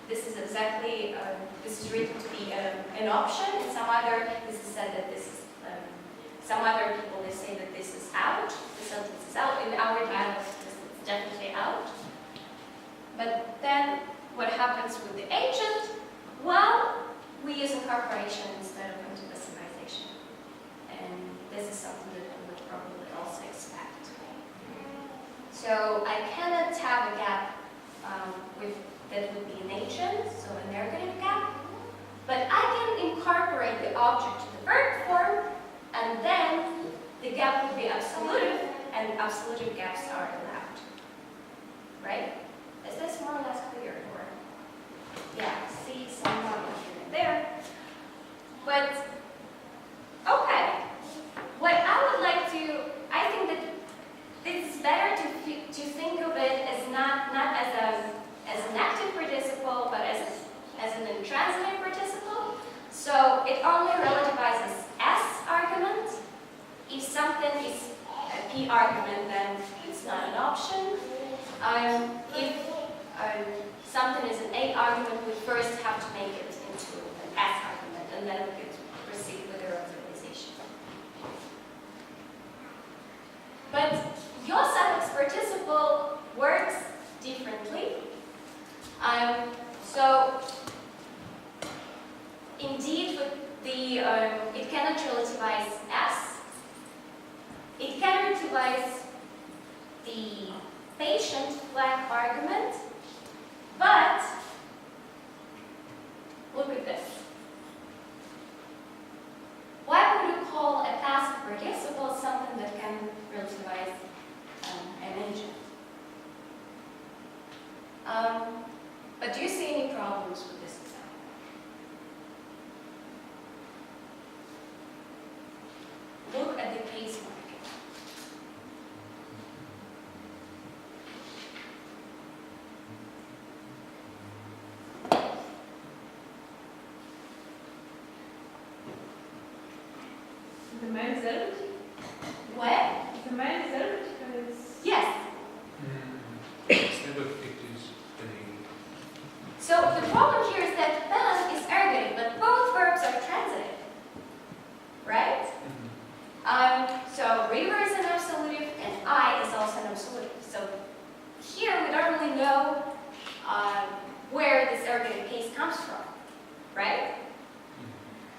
this is exactly, this is written to be an option. In some other, this is said that this is, some other people, they say that this is out. The sentence is out. In our dialect, this is definitely out. But then what happens with the agent? Well, we use incorporation instead of antipassivization. And this is something that we would probably also expect. So I cannot have a gap that would be an agent, so an ergative gap. But I can incorporate the object to the verb form, and then the gap would be absolutive, and absolutive gaps are allowed. Right? Is this more or less clear? Or yeah, see some problem here and there. But okay, what I would like to, I think that it's better to think of it as not as an active participle, but as an intransitive participle. So it only relativizes S argument. If something is a P argument, then it's not an option. If something is an A argument, we first have to make it into an S argument, and then we could proceed with the relativization. But your suffix participle works differently. So indeed, with the it cannot relativize S. It can relativize the patient flag argument, but look at this. Why would you call a passive participle something that can relativize an agent? But do you see any problems with this example? Look at the case marking. The man is empty. What? The man is empty. Yes. Instead of it is any. So the problem here is that man is ergative, but both verbs are transitive, right? So river is an absolutive, and I is also an absolutive. So here we don't really know where this ergative case comes from, right?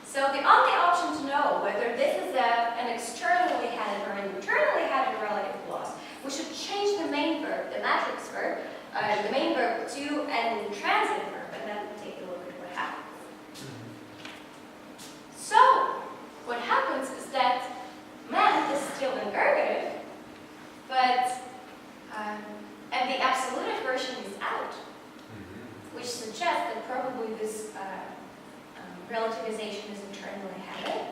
So the only option to know whether this is an externally headed or an internally headed relative clause, we should change the main verb, the matrix verb, the main verb to an intransitive verb, and then take a look at what happens. So what happens is that man is still an ergative, but and the absolutive version is out, which suggests that probably organization is internally headed,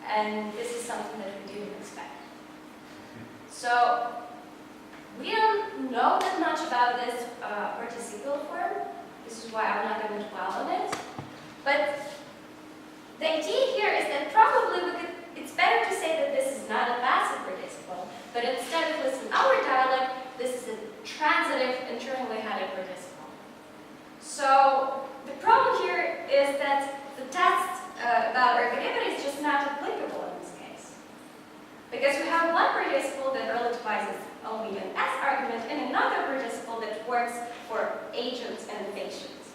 and this is something that we didn't expect. So we don't know that much about this participial form. This is why I'm not going to dwell on it. But the idea here is that probably it's better to say that this is not a passive participle, but instead of this in our dialect, this is a transitive, internally headed participle. So the problem here is that the test about ergativity is just not applicable in this case. Because we have one participle that relativizes only an S argument and another participle that works for agents and patients,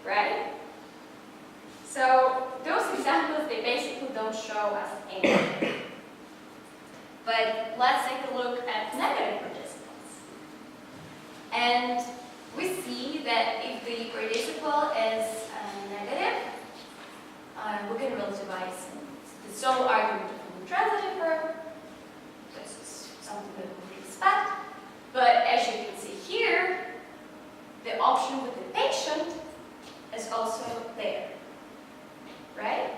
right? So those examples, they basically don't show us anything. But let's take a look at negative participles. And we see that if the participle is negative, we can relativize the sole argument of the transitive verb. This is something that we expect. But as you can see here, the option with the patient is also there, right?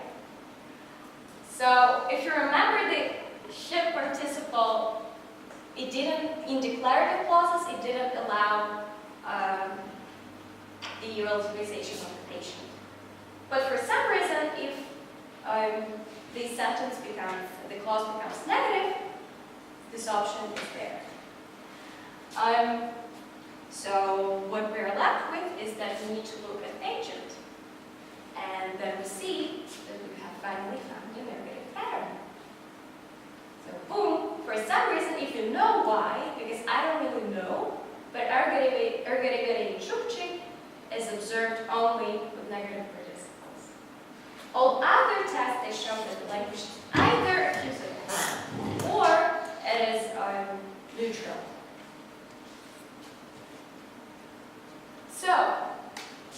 So if you remember the ship participle, it didn't, in declarative clauses, it didn't allow the relativization of the patient. But for some reason, if the sentence becomes, the clause becomes negative, this option is there. So what we're left with is that we need to look at agent. And then we see that we have finally found an ergative pattern. So boom, for some reason, if you know why, because I don't really know, but ergativity in Chukchi is observed only with negative participles. All other tests, they show that the language is either accusative or it is neutral. So,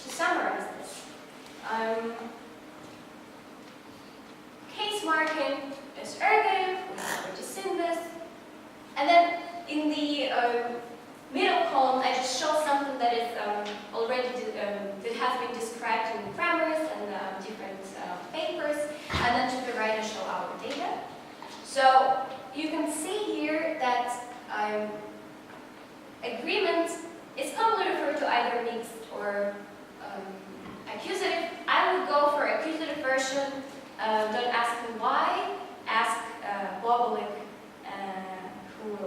to summarize this, case marking is ergative, we have already seen this, and then in the middle column, I just show something that is already that has been described in grammars and different papers, and then to the right, I show our data. So you can see here that agreement is commonly referred to either mixed or accusative. I would go for accusative version. Don't ask me why. Ask Bobolik, who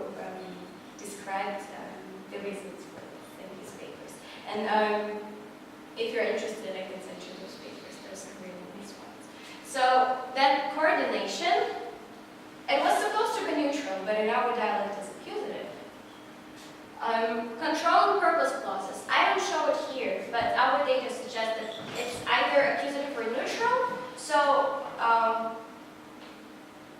described the reasons for this in his papers. And if you're interested, I can send you those papers. Those are really nice ones. So then coordination. It was supposed to be neutral, but in our dialect it's accusative. Control and purpose clauses. I don't show it here, but our data suggests that it's either accusative or neutral. So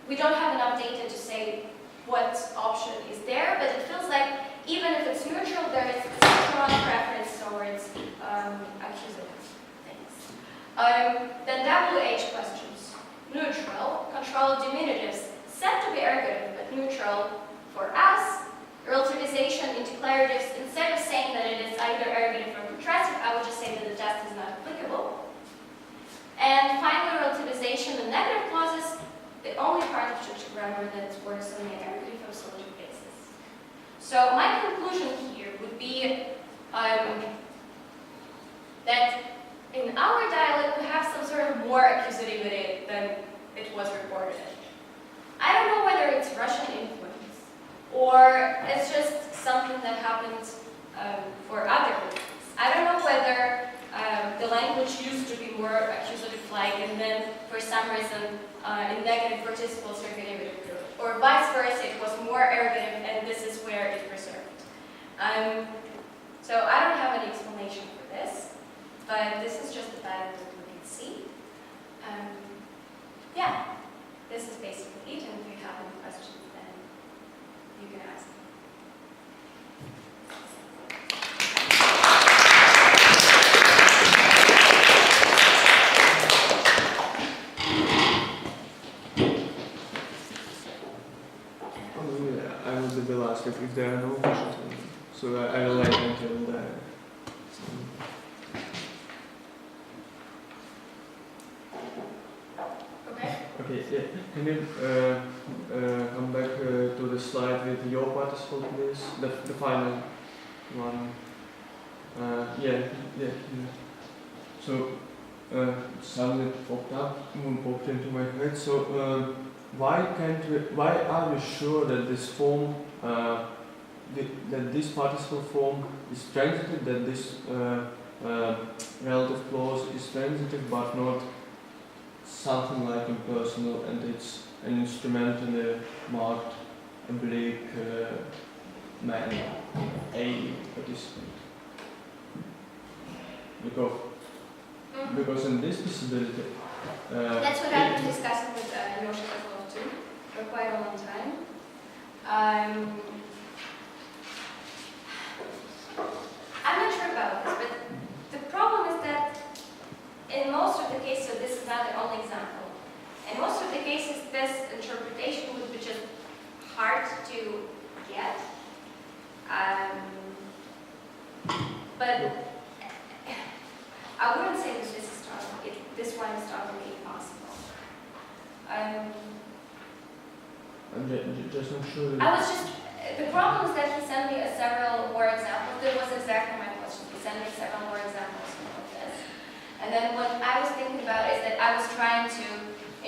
we don't have enough data to say what option is there, but it feels like even if it's neutral, there is a strong preference towards accusative things. Then WH questions. Neutral, control diminutives, said to be ergative, but neutral for us. Relativization in declaratives, instead of saying that it is either ergative or contrastive, I would just say that the test is not applicable. And finally, relativization in negative clauses, the only part of Chukchi grammar that works on the ergative or syllogic basis. So my conclusion here would be that in our dialect we have some sort of more accusativity than it was reported. I don't know whether it's Russian influence or it's just something that happened for other reasons. I don't know whether the language used to be more accusative-like and then for some reason in negative participles ergativity grew. Or vice versa, it was more ergative and this is where it preserved. So I don't have any explanation for this, but this is just the pattern that we can see. Yeah, this is basically it, and if you have any questions, then you can ask. I will be the last if there are no questions. So I will wait until the. Okay, yeah. Can you come back to the slide with your participle, please? The final one. Yeah. So suddenly popped into my head. So why are we sure that this form, that this participle form is transitive, that this relative clause is transitive, but not something like impersonal, and it's an instrumentally marked oblique manner, a participant? Because in this possibility, That's what I've been discussing with North-Eastern too for quite a long time. I'm not sure about this, but the problem is that in most of the cases, this is not the only example. In most of the cases, this interpretation would be just hard to get. But I wouldn't say that this one is totally impossible. I'm just not sure. The problem is that he sent me several more examples. That was exactly my question. He sent me several more examples of this. And then what I was thinking about is that I was trying to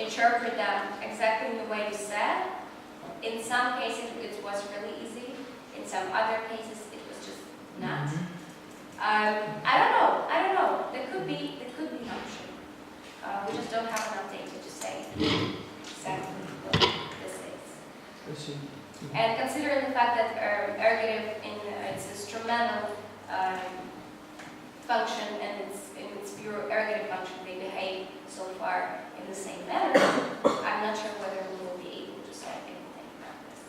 interpret them exactly in the way you said. In some cases, it was really easy. In some other cases, it was just not. I don't know. There could be an option. We just don't have enough data to say exactly what this is. I see. And considering the fact that ergative in its instrumental function and in its pure ergative function, they behave so far in the same manner, I'm not sure whether we will be able to say anything about this.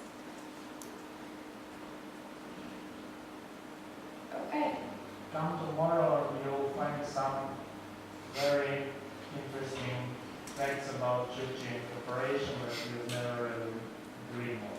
Okay. Come tomorrow, you'll find some very interesting facts about Chukchi incorporation that you've never really dreamed of.